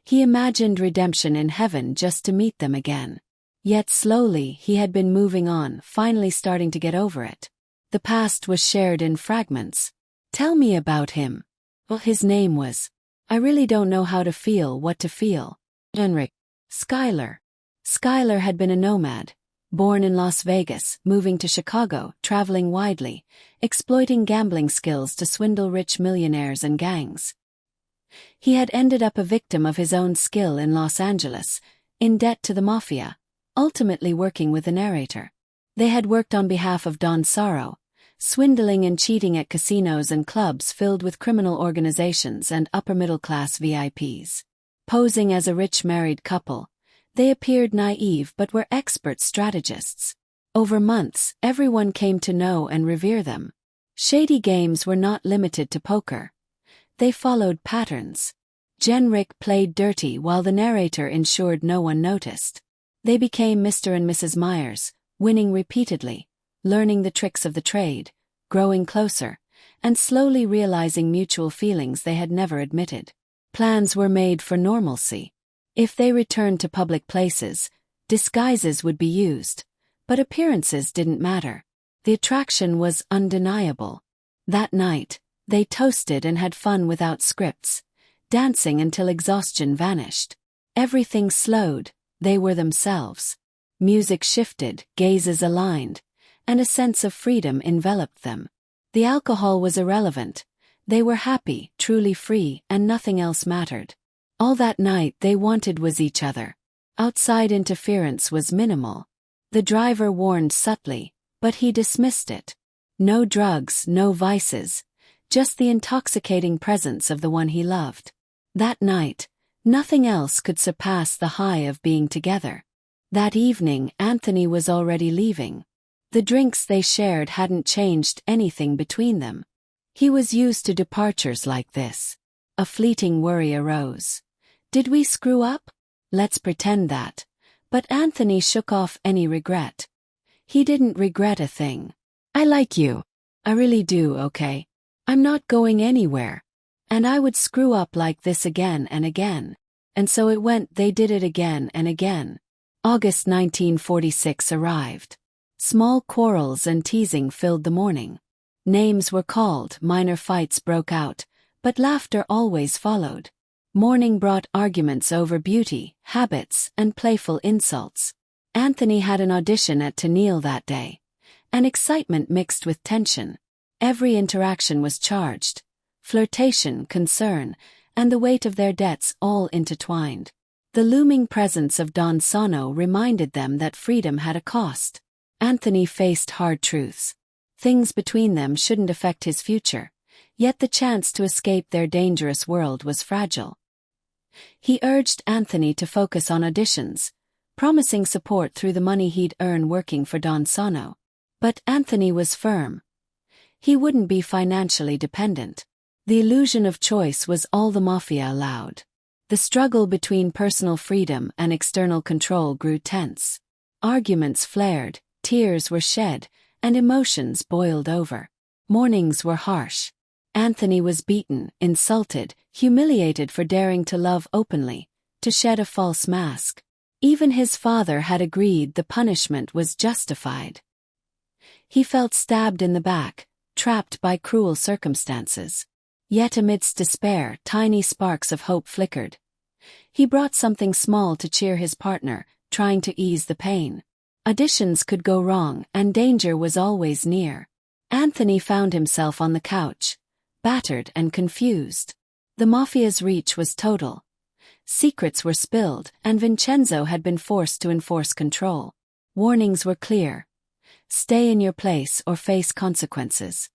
He imagined redemption in heaven just to meet them again. Yet slowly he had been moving on, finally starting to get over it. The past was shared in fragments. Tell me about him. Well, his name was. I really don't know how to feel what to feel. Henrik. Skylar. Skylar had been a nomad, born in Las Vegas, moving to Chicago, traveling widely, exploiting gambling skills to swindle rich millionaires and gangs. He had ended up a victim of his own skill in Los Angeles, in debt to the mafia, ultimately working with the narrator. They had worked on behalf of Don Sorrow, swindling and cheating at casinos and clubs filled with criminal organizations and upper-middle-class VIPs. Posing as a rich married couple, they appeared naive but were expert strategists. Over months, everyone came to know and revere them. Shady games were not limited to poker. They followed patterns. Jenrick played dirty while the narrator ensured no one noticed. They became Mr. and Mrs. Myers, winning repeatedly, learning the tricks of the trade, growing closer, and slowly realizing mutual feelings they had never admitted. Plans were made for normalcy. If they returned to public places, disguises would be used, but appearances didn't matter. The attraction was undeniable. That night, they toasted and had fun without scripts, dancing until exhaustion vanished. Everything slowed, they were themselves. Music shifted, gazes aligned, and a sense of freedom enveloped them. The alcohol was irrelevant. They were happy, truly free, and nothing else mattered. All that night they wanted was each other. Outside interference was minimal. The driver warned subtly, but he dismissed it. No drugs, no vices, just the intoxicating presence of the one he loved. That night, nothing else could surpass the high of being together. That evening, Anthony was already leaving. The drinks they shared hadn't changed anything between them. He was used to departures like this. A fleeting worry arose. Did we screw up? Let's pretend that. But Anthony shook off any regret. He didn't regret a thing. I like you. I really do, okay? I'm not going anywhere. And I would screw up like this again and again. And so it went, they did it again and again. August 1946 arrived. Small quarrels and teasing filled the morning. Names were called, minor fights broke out, but laughter always followed. Morning brought arguments over beauty, habits, and playful insults. Anthony had an audition at Tennille that day. An excitement mixed with tension. Every interaction was charged. Flirtation, concern, and the weight of their debts all intertwined. The looming presence of Don Sano reminded them that freedom had a cost. Anthony faced hard truths. Things between them shouldn't affect his future, yet the chance to escape their dangerous world was fragile. He urged Anthony to focus on auditions, promising support through the money he'd earn working for Don Sano. But Anthony was firm. He wouldn't be financially dependent. The illusion of choice was all the mafia allowed. The struggle between personal freedom and external control grew tense. Arguments flared, tears were shed, and emotions boiled over. Mornings were harsh. Anthony was beaten, insulted, humiliated for daring to love openly, to shed a false mask. Even his father had agreed the punishment was justified. He felt stabbed in the back, trapped by cruel circumstances. Yet amidst despair, tiny sparks of hope flickered. He brought something small to cheer his partner, trying to ease the pain. Auditions could go wrong, and danger was always near. Anthony found himself on the couch, battered and confused. The mafia's reach was total. Secrets were spilled, and Vincenzo had been forced to enforce control. Warnings were clear. Stay in your place or face consequences.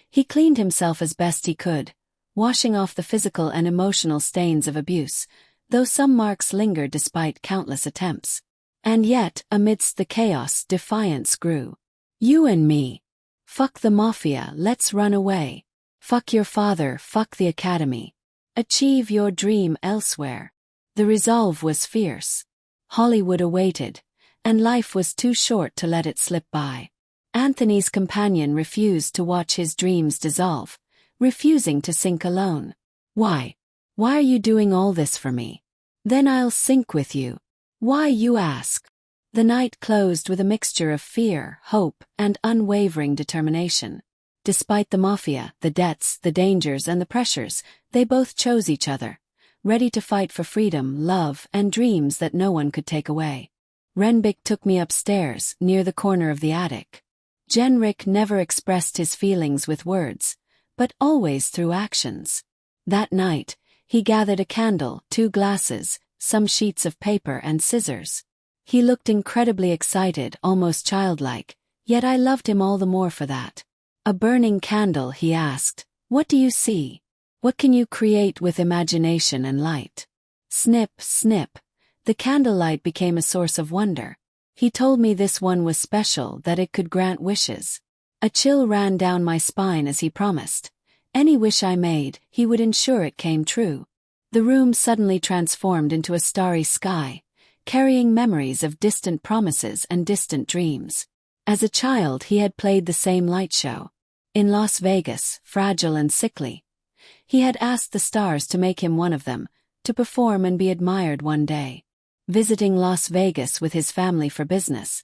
He cleaned himself as best he could, washing off the physical and emotional stains of abuse, though some marks lingered despite countless attempts. And yet, amidst the chaos, defiance grew. You and me. Fuck the mafia, let's run away. Fuck your father, fuck the academy. Achieve your dream elsewhere. The resolve was fierce. Hollywood awaited, and life was too short to let it slip by. Anthony's companion refused to watch his dreams dissolve, refusing to sink alone. Why? Why are you doing all this for me? Then I'll sink with you. Why, you ask? The night closed with a mixture of fear, hope, and unwavering determination. Despite the mafia, the debts, the dangers, and the pressures, they both chose each other, ready to fight for freedom, love, and dreams that no one could take away. Renbik took me upstairs, near the corner of the attic. Genrik never expressed his feelings with words, but always through actions. That night, he gathered a candle, 2 glasses, some sheets of paper, and scissors. He looked incredibly excited, almost childlike, yet I loved him all the more for that. A burning candle, he asked. What do you see? What can you create with imagination and light? Snip, snip. The candlelight became a source of wonder. He told me this one was special, that it could grant wishes. A chill ran down my spine as he promised. Any wish I made, he would ensure it came true. The room suddenly transformed into a starry sky, carrying memories of distant promises and distant dreams. As a child, he had played the same light show. In Las Vegas, fragile and sickly, he had asked the stars to make him one of them, to perform and be admired one day. Visiting Las Vegas with his family for business,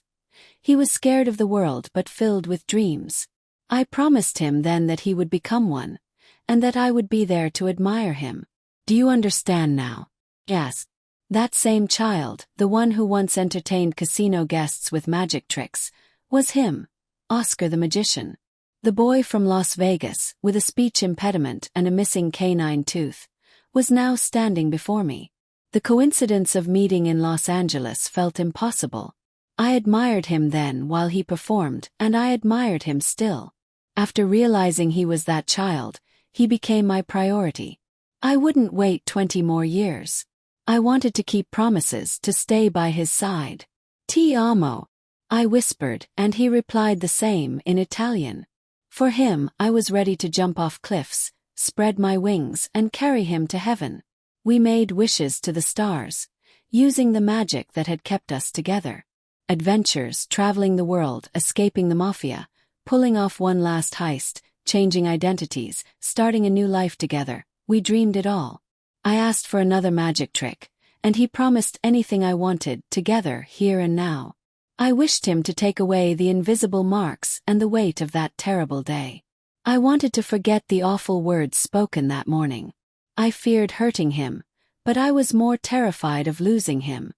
he was scared of the world but filled with dreams. I promised him then that he would become one, and that I would be there to admire him. Do you understand now? Yes. That same child, the one who once entertained casino guests with magic tricks, was him, Oscar the magician. The boy from Las Vegas, with a speech impediment and a missing canine tooth, was now standing before me. The coincidence of meeting in Los Angeles felt impossible. I admired him then while he performed, and I admired him still. After realizing he was that child, he became my priority. I wouldn't wait 20 more years. I wanted to keep promises, to stay by his side. Ti amo, I whispered, and he replied the same in Italian. For him, I was ready to jump off cliffs, spread my wings, and carry him to heaven. We made wishes to the stars, using the magic that had kept us together. Adventures, traveling the world, escaping the mafia, pulling off one last heist, changing identities, starting a new life together. We dreamed it all. I asked for another magic trick, and he promised anything I wanted, together, here and now. I wished him to take away the invisible marks and the weight of that terrible day. I wanted to forget the awful words spoken that morning. I feared hurting him, but I was more terrified of losing him.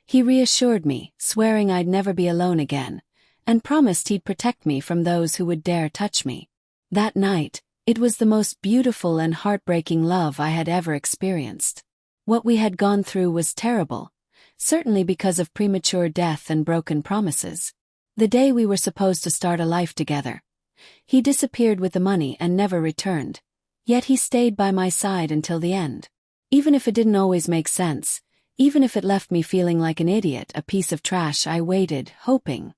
He reassured me, swearing I'd never be alone again, and promised he'd protect me from those who would dare touch me. That night, it was the most beautiful and heartbreaking love I had ever experienced. What we had gone through was terrible, certainly because of premature death and broken promises. The day we were supposed to start a life together, he disappeared with the money and never returned, yet he stayed by my side until the end. Even if it didn't always make sense, even if it left me feeling like an idiot, a piece of trash, I waited, hoping.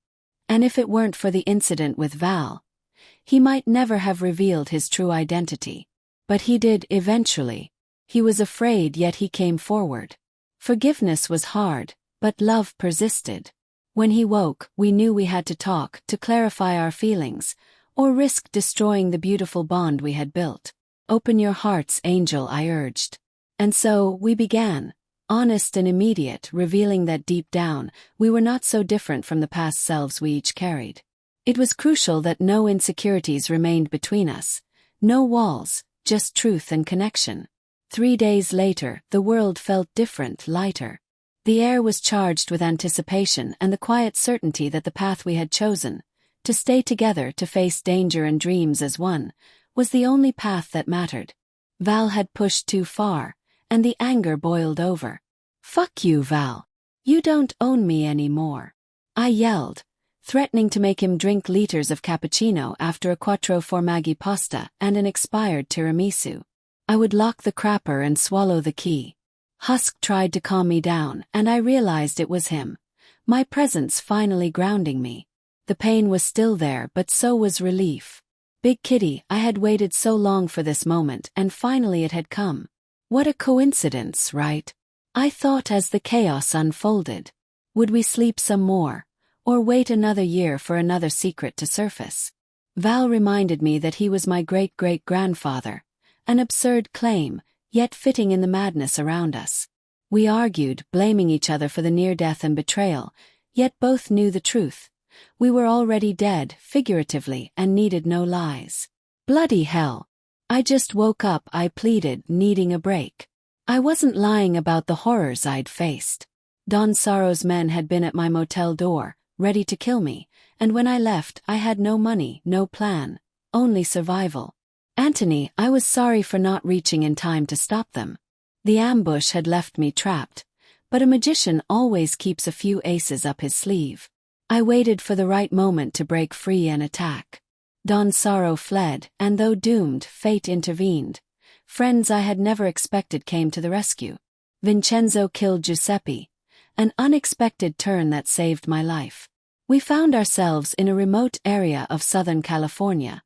And if it weren't for the incident with Val, he might never have revealed his true identity. But he did, eventually. He was afraid, yet he came forward. Forgiveness was hard, but love persisted. When he woke, we knew we had to talk, to clarify our feelings, or risk destroying the beautiful bond we had built. Open your hearts, Angel, I urged. And so, we began, honest and immediate, revealing that deep down, we were not so different from the past selves we each carried. It was crucial that no insecurities remained between us, no walls, just truth and connection. 3 days later, the world felt different, lighter. The air was charged with anticipation and the quiet certainty that the path we had chosen, to stay together, to face danger and dreams as one, was the only path that mattered. Val had pushed too far, and the anger boiled over. "Fuck you, Val. You don't own me anymore," I yelled, threatening to make him drink liters of cappuccino after a quattro formaggi pasta and an expired tiramisu. I would lock the crapper and swallow the key. Husk tried to calm me down, and I realized it was him, my presence finally grounding me. The pain was still there, but so was relief. Big Kitty, I had waited so long for this moment, and finally it had come. What a coincidence, right? I thought as the chaos unfolded. Would we sleep some more, or wait another year for another secret to surface? Val reminded me that he was my great-great-grandfather, an absurd claim, yet fitting in the madness around us. We argued, blaming each other for the near-death and betrayal, yet both knew the truth. We were already dead, figuratively, and needed no lies. Bloody hell. I just woke up, I pleaded, needing a break. I wasn't lying about the horrors I'd faced. Don Sorrow's men had been at my motel door, ready to kill me, and when I left, I had no money, no plan, only survival. Anthony, I was sorry for not reaching in time to stop them. The ambush had left me trapped, but a magician always keeps a few aces up his sleeve. I waited for the right moment to break free and attack. Don Sorrow fled, and though doomed, fate intervened. Friends I had never expected came to the rescue. Vincenzo killed Giuseppe, an unexpected turn that saved my life. We found ourselves in a remote area of Southern California,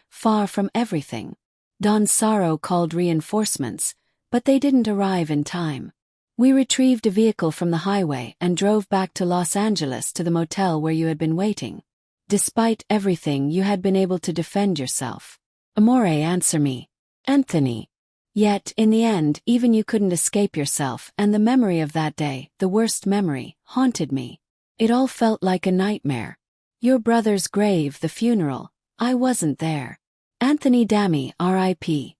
far from everything. Don Sorrow called reinforcements, but they didn't arrive in time. We retrieved a vehicle from the highway and drove back to Los Angeles to the motel where you had been waiting. Despite everything, you had been able to defend yourself. Amore, answer me. Anthony. Yet, in the end, even you couldn't escape yourself, and the memory of that day, the worst memory, haunted me. It all felt like a nightmare. Your brother's grave, the funeral, I wasn't there. Anthony Dammy, R.I.P.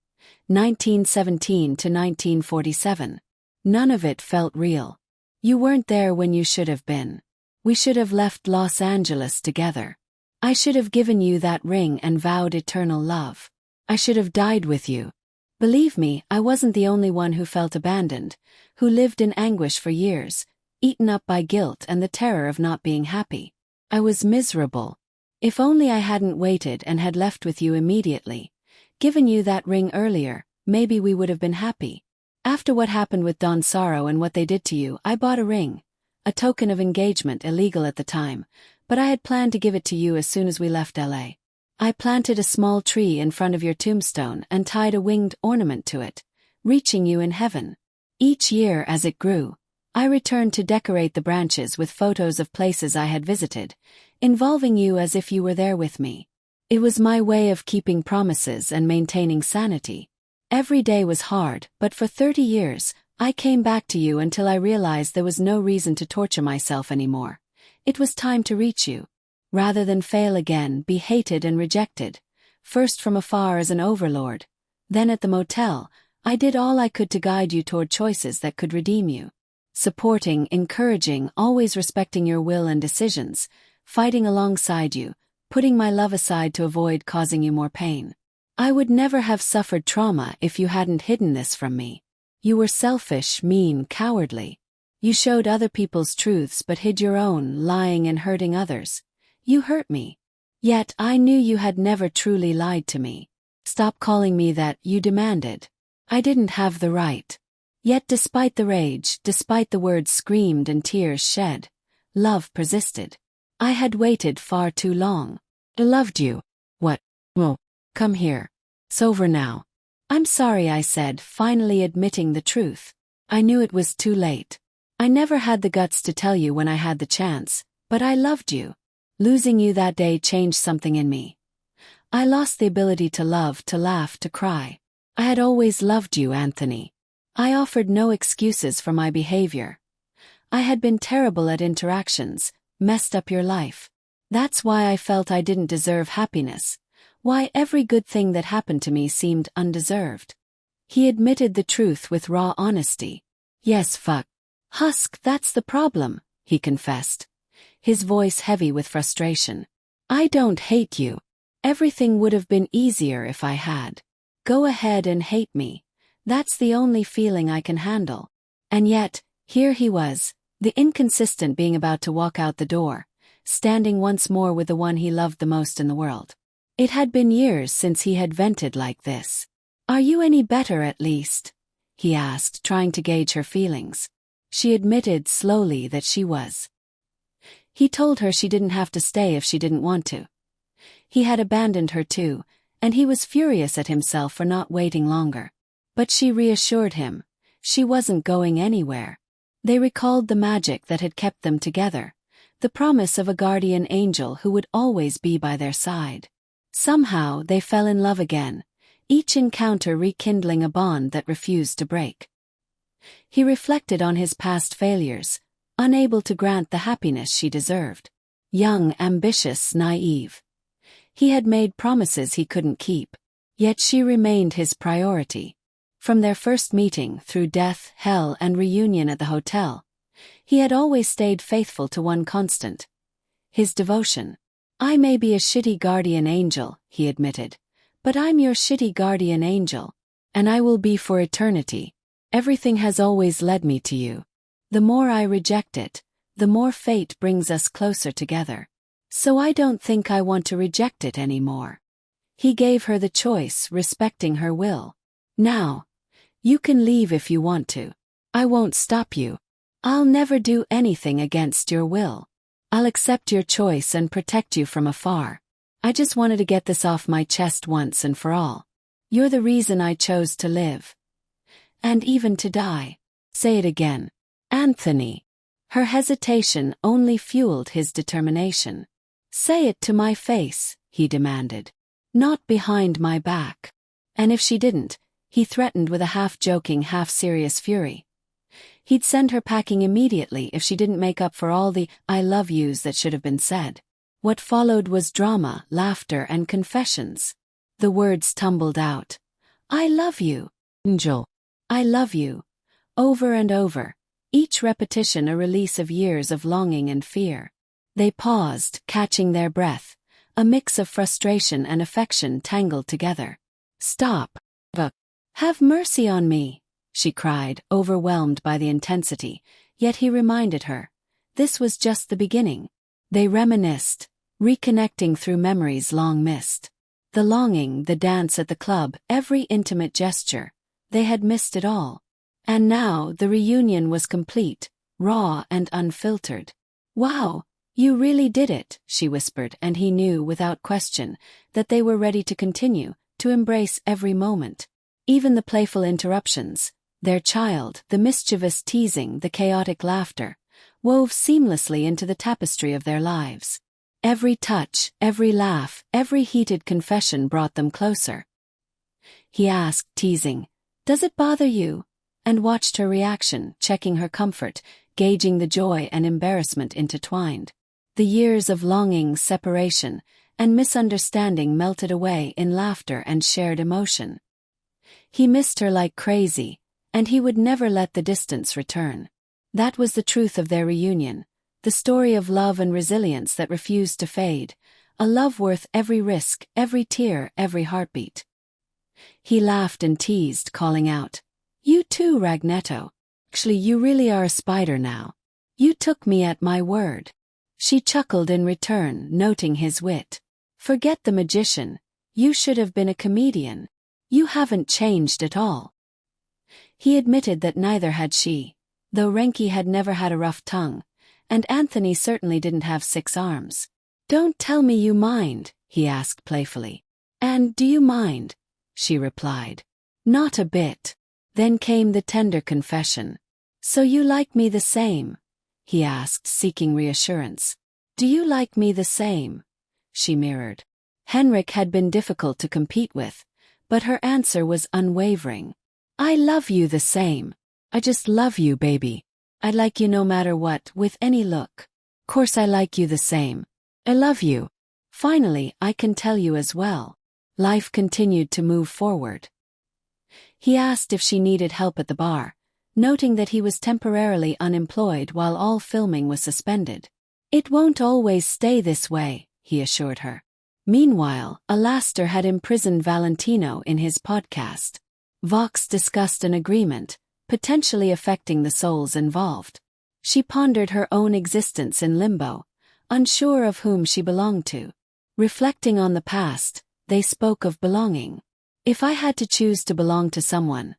1917 to 1947. None of it felt real. You weren't there when you should have been. We should have left Los Angeles together. I should have given you that ring and vowed eternal love. I should have died with you. Believe me, I wasn't the only one who felt abandoned, who lived in anguish for years, eaten up by guilt and the terror of not being happy. I was miserable. If only I hadn't waited and had left with you immediately, given you that ring earlier, maybe we would have been happy. After what happened with Don Sorrow and what they did to you, I bought a ring, a token of engagement, illegal at the time, but I had planned to give it to you as soon as we left LA. I planted a small tree in front of your tombstone and tied a winged ornament to it, reaching you in heaven. Each year as it grew, I returned to decorate the branches with photos of places I had visited, involving you as if you were there with me. It was my way of keeping promises and maintaining sanity. Every day was hard, but for 30 years, I came back to you until I realized there was no reason to torture myself anymore. It was time to reach you. Rather than fail again, be hated and rejected, first from afar as an overlord, then at the motel, I did all I could to guide you toward choices that could redeem you. Supporting, encouraging, always respecting your will and decisions, fighting alongside you, putting my love aside to avoid causing you more pain. I would never have suffered trauma if you hadn't hidden this from me. You were selfish, mean, cowardly. You showed other people's truths but hid your own, lying and hurting others. You hurt me. Yet I knew you had never truly lied to me. Stop calling me that, you demanded. I didn't have the right. Yet despite the rage, despite the words screamed and tears shed, love persisted. I had waited far too long. I loved you. What? Well, come here. It's over now. I'm sorry, I said, finally admitting the truth. I knew it was too late. I never had the guts to tell you when I had the chance, but I loved you. Losing you that day changed something in me. I lost the ability to love, to laugh, to cry. I had always loved you, Anthony. I offered no excuses for my behavior. I had been terrible at interactions, messed up your life. That's why I felt I didn't deserve happiness, why every good thing that happened to me seemed undeserved. He admitted the truth with raw honesty. Yes, fuck. Husk, that's the problem, he confessed, his voice heavy with frustration. I don't hate you. Everything would have been easier if I had. Go ahead and hate me. That's the only feeling I can handle. And yet, here he was, the inconsistent being about to walk out the door, standing once more with the one he loved the most in the world. It had been years since he had vented like this. Are you any better at least? He asked, trying to gauge her feelings. She admitted slowly that she was. He told her she didn't have to stay if she didn't want to. He had abandoned her too, and he was furious at himself for not waiting longer. But she reassured him. She wasn't going anywhere. They recalled the magic that had kept them together, the promise of a guardian angel who would always be by their side. Somehow they fell in love again, each encounter rekindling a bond that refused to break. He reflected on his past failures, unable to grant the happiness she deserved. Young, ambitious, naive. He had made promises he couldn't keep. Yet she remained his priority. From their first meeting, through death, hell, and reunion at the hotel, he had always stayed faithful to one constant: his devotion. "I may be a shitty guardian angel," he admitted, "but I'm your shitty guardian angel. And I will be for eternity. Everything has always led me to you. The more I reject it, the more fate brings us closer together. So I don't think I want to reject it anymore." He gave her the choice, respecting her will. "Now, you can leave if you want to. I won't stop you. I'll never do anything against your will. I'll accept your choice and protect you from afar. I just wanted to get this off my chest once and for all. You're the reason I chose to live. And even to die." "Say it again, Anthony." Her hesitation only fueled his determination. "Say it to my face," he demanded. "Not behind my back." And if she didn't, he threatened with a half-joking, half-serious fury. He'd send her packing immediately if she didn't make up for all the "I love yous" that should have been said. What followed was drama, laughter, and confessions. The words tumbled out. "I love you, Angel. I love you." Over and over, each repetition a release of years of longing and fear. They paused, catching their breath, a mix of frustration and affection tangled together. "Stop. Have mercy on me," she cried, overwhelmed by the intensity, yet he reminded her. This was just the beginning. They reminisced, reconnecting through memories long missed. The longing, the dance at the club, every intimate gesture. They had missed it all. And now the reunion was complete, raw and unfiltered. "Wow, you really did it," she whispered, and he knew without question that they were ready to continue, to embrace every moment. Even the playful interruptions, their child, the mischievous teasing, the chaotic laughter, wove seamlessly into the tapestry of their lives. Every touch, every laugh, every heated confession brought them closer. He asked, teasing, "Does it bother you?" and watched her reaction, checking her comfort, gauging the joy and embarrassment intertwined. The years of longing, separation, and misunderstanding melted away in laughter and shared emotion. He missed her like crazy, and he would never let the distance return. That was the truth of their reunion, the story of love and resilience that refused to fade, a love worth every risk, every tear, every heartbeat. He laughed and teased, calling out, "You too, Ragnetto. Actually, you really are a spider now. You took me at my word." She chuckled in return, noting his wit. "Forget the magician. You should have been a comedian. You haven't changed at all." He admitted that neither had she, though Renki had never had a rough tongue, and Anthony certainly didn't have 6 arms. "Don't tell me you mind," he asked playfully. "And do you mind?" she replied. "Not a bit." Then came the tender confession. "So you like me the same?" he asked, seeking reassurance. "Do you like me the same?" she mirrored. Henrik had been difficult to compete with, but her answer was unwavering. "I love you the same. I just love you, baby. I like you no matter what, with any look. Course I like you the same. I love you. Finally, I can tell you as well." Life continued to move forward. He asked if she needed help at the bar, noting that he was temporarily unemployed while all filming was suspended. "It won't always stay this way," he assured her. Meanwhile, Alastair had imprisoned Valentino in his podcast. Vox discussed an agreement, potentially affecting the souls involved. She pondered her own existence in limbo, unsure of whom she belonged to. Reflecting on the past, they spoke of belonging. "If I had to choose to belong to someone,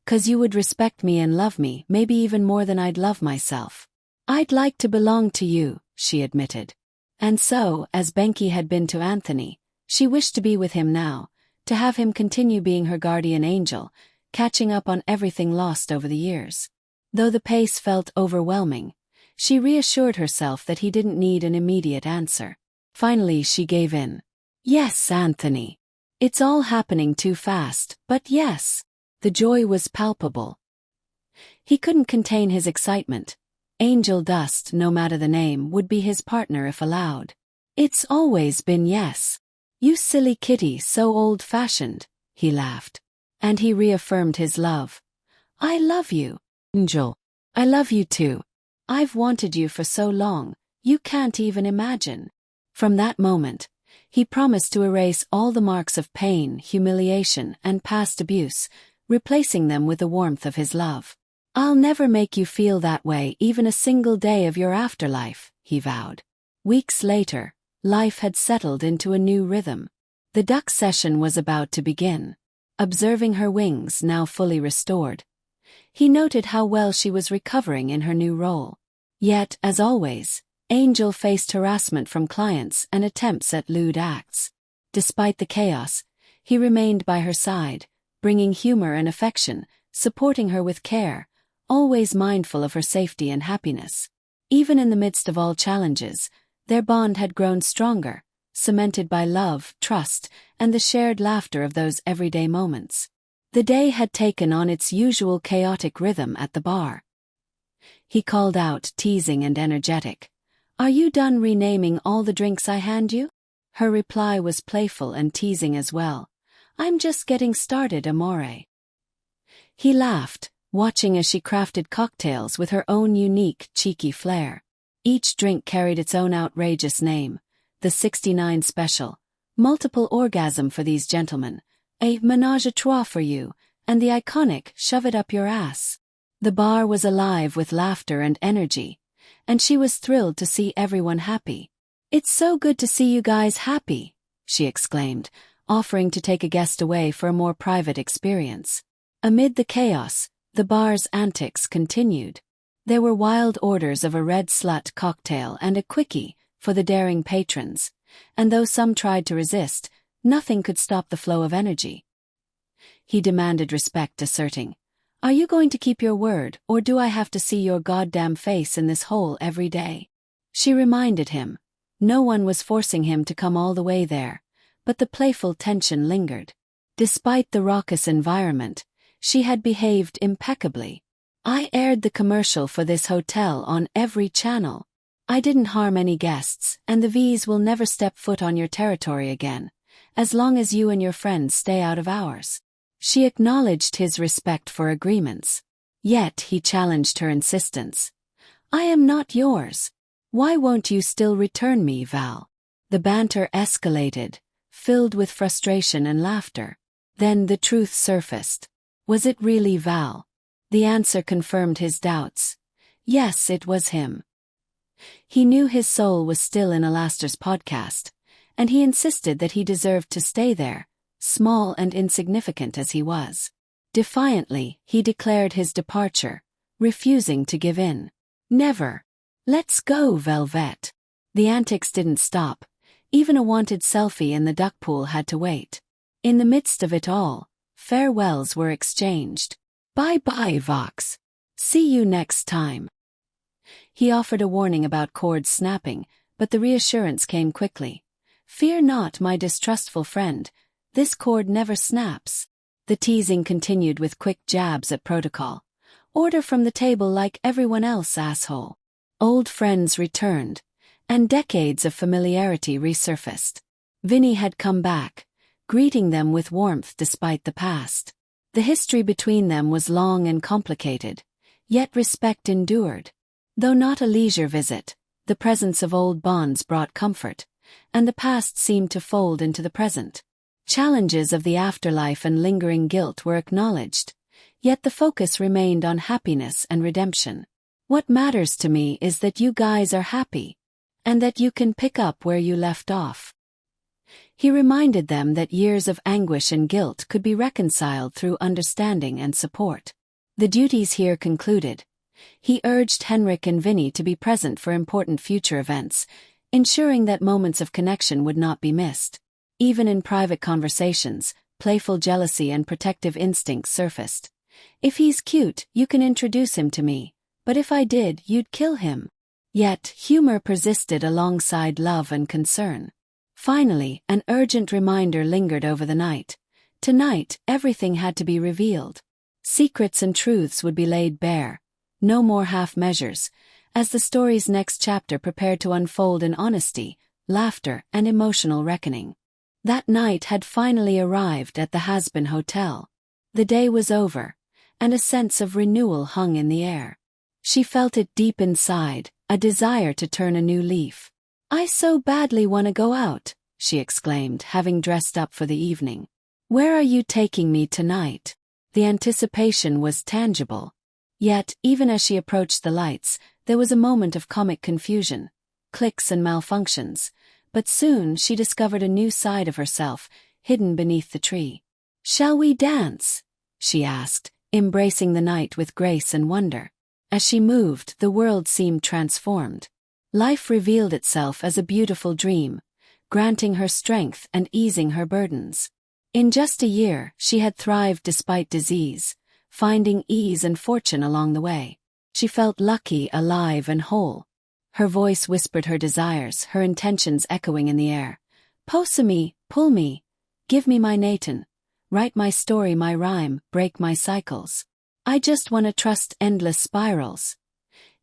'cause you would respect me and love me, maybe even more than I'd love myself. I'd like to belong to you," she admitted. And so, as Benki had been to Anthony, she wished to be with him now, to have him continue being her guardian angel, catching up on everything lost over the years. Though the pace felt overwhelming, she reassured herself that he didn't need an immediate answer. Finally she gave in. "Yes, Anthony. It's all happening too fast, but yes." The joy was palpable. He couldn't contain his excitement. Angel Dust, no matter the name, would be his partner if allowed. It's always been yes. You silly kitty, so old-fashioned, he laughed. And he reaffirmed his love. I love you, Angel. I love you too. I've wanted you for so long, you can't even imagine. From that moment, he promised to erase all the marks of pain, humiliation, and past abuse, replacing them with the warmth of his love. I'll never make you feel that way even a single day of your afterlife, he vowed. Weeks later, life had settled into a new rhythm. The duck session was about to begin. Observing her wings now fully restored, he noted how well she was recovering in her new role. Yet, as always, Angel faced harassment from clients and attempts at lewd acts. Despite the chaos, he remained by her side, bringing humor and affection, supporting her with care, always mindful of her safety and happiness. Even in the midst of all challenges, their bond had grown stronger, cemented by love, trust, and the shared laughter of those everyday moments. The day had taken on its usual chaotic rhythm at the bar. He called out, teasing and energetic. Are you done renaming all the drinks I hand you? Her reply was playful and teasing as well. I'm just getting started, amore. He laughed, watching as she crafted cocktails with her own unique, cheeky flair. Each drink carried its own outrageous name. The 69 Special, multiple orgasm for these gentlemen, a menage a trois for you, and the iconic shove it up your ass. The bar was alive with laughter and energy, and she was thrilled to see everyone happy. It's so good to see you guys happy, she exclaimed, offering to take a guest away for a more private experience. Amid the chaos, the bar's antics continued. There were wild orders of a red slut cocktail and a quickie for the daring patrons, and though some tried to resist, nothing could stop the flow of energy. He demanded respect, asserting, Are you going to keep your word, or do I have to see your goddamn face in this hole every day? She reminded him. No one was forcing him to come all the way there, but the playful tension lingered. Despite the raucous environment, she had behaved impeccably. I aired the commercial for this hotel on every channel. I didn't harm any guests, and the V's will never step foot on your territory again, as long as you and your friends stay out of ours. She acknowledged his respect for agreements. Yet he challenged her insistence. I am not yours. Why won't you still return me, Val? The banter escalated, filled with frustration and laughter. Then the truth surfaced. Was it really Val? The answer confirmed his doubts. Yes, it was him. He knew his soul was still in Alastair's podcast, and he insisted that he deserved to stay there, small and insignificant as he was. Defiantly, he declared his departure, refusing to give in. Never. Let's go, Velvet. The antics didn't stop. Even a wanted selfie in the duck pool had to wait. In the midst of it all, farewells were exchanged. Bye-bye, Vox. See you next time. He offered a warning about cords snapping, but the reassurance came quickly. Fear not, my distrustful friend. This cord never snaps. The teasing continued with quick jabs at protocol. Order from the table like everyone else, asshole. Old friends returned, and decades of familiarity resurfaced. Vinny had come back, greeting them with warmth despite the past. The history between them was long and complicated, yet respect endured. Though not a leisure visit, the presence of old bonds brought comfort, and the past seemed to fold into the present. Challenges of the afterlife and lingering guilt were acknowledged, yet the focus remained on happiness and redemption. What matters to me is that you guys are happy, and that you can pick up where you left off. He reminded them that years of anguish and guilt could be reconciled through understanding and support. The duties here concluded. He urged Henrik and Vinny to be present for important future events, ensuring that moments of connection would not be missed. Even in private conversations, playful jealousy and protective instincts surfaced. If he's cute, you can introduce him to me, but if I did, you'd kill him. Yet, humor persisted alongside love and concern. Finally, an urgent reminder lingered over the night. Tonight, everything had to be revealed. Secrets and truths would be laid bare. No more half measures, as the story's next chapter prepared to unfold in honesty, laughter, and emotional reckoning. That night had finally arrived at the Hazbin Hotel. The day was over, and a sense of renewal hung in the air. She felt it deep inside, a desire to turn a new leaf. "I so badly want to go out," she exclaimed, having dressed up for the evening. "Where are you taking me tonight?" The anticipation was tangible. Yet, even as she approached the lights, there was a moment of comic confusion, clicks and malfunctions, but soon she discovered a new side of herself, hidden beneath the tree. "Shall we dance?" she asked, embracing the night with grace and wonder. As she moved, the world seemed transformed. Life revealed itself as a beautiful dream, granting her strength and easing her burdens. In just a year, she had thrived despite disease, finding ease and fortune along the way. She felt lucky, alive, and whole. Her voice whispered her desires, her intentions echoing in the air. "Posa me, pull me, give me my Nathan, write my story, my rhyme, break my cycles. I just wanna trust endless spirals."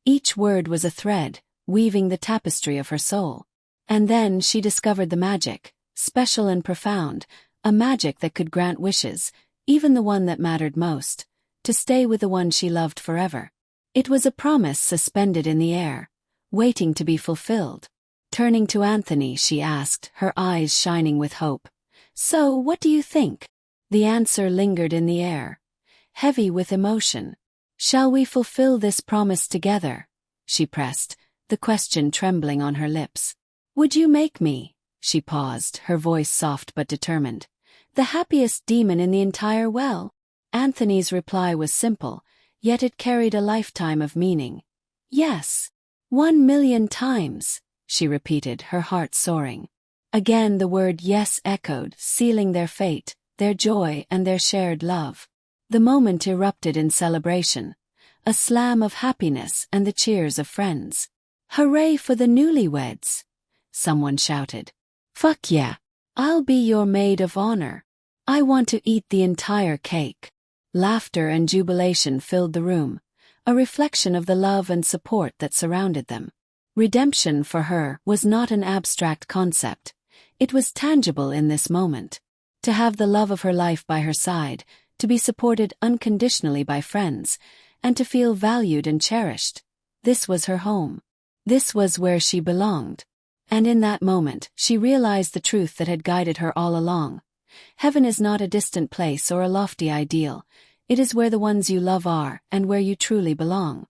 Each word was a thread, weaving the tapestry of her soul. And then she discovered the magic, special and profound, a magic that could grant wishes, even the one that mattered most, to stay with the one she loved forever. It was a promise suspended in the air, waiting to be fulfilled. Turning to Anthony, she asked, her eyes shining with hope. "So, what do you think?" The answer lingered in the air, heavy with emotion. "Shall we fulfill this promise together?" she pressed, the question trembling on her lips. "Would you make me?" She paused, her voice soft but determined. "The happiest demon in the entire well?" Anthony's reply was simple, yet it carried a lifetime of meaning. "Yes. 1,000,000 times," she repeated, her heart soaring. Again the word yes echoed, sealing their fate, their joy, and their shared love. The moment erupted in celebration, a slam of happiness and the cheers of friends. "Hooray for the newlyweds!" someone shouted. "Fuck yeah! I'll be your maid of honor. I want to eat the entire cake." Laughter and jubilation filled the room, a reflection of the love and support that surrounded them. Redemption for her was not an abstract concept. It was tangible in this moment. To have the love of her life by her side, to be supported unconditionally by friends, and to feel valued and cherished. This was her home. This was where she belonged. And in that moment, she realized the truth that had guided her all along. Heaven is not a distant place or a lofty ideal. It is where the ones you love are, and where you truly belong.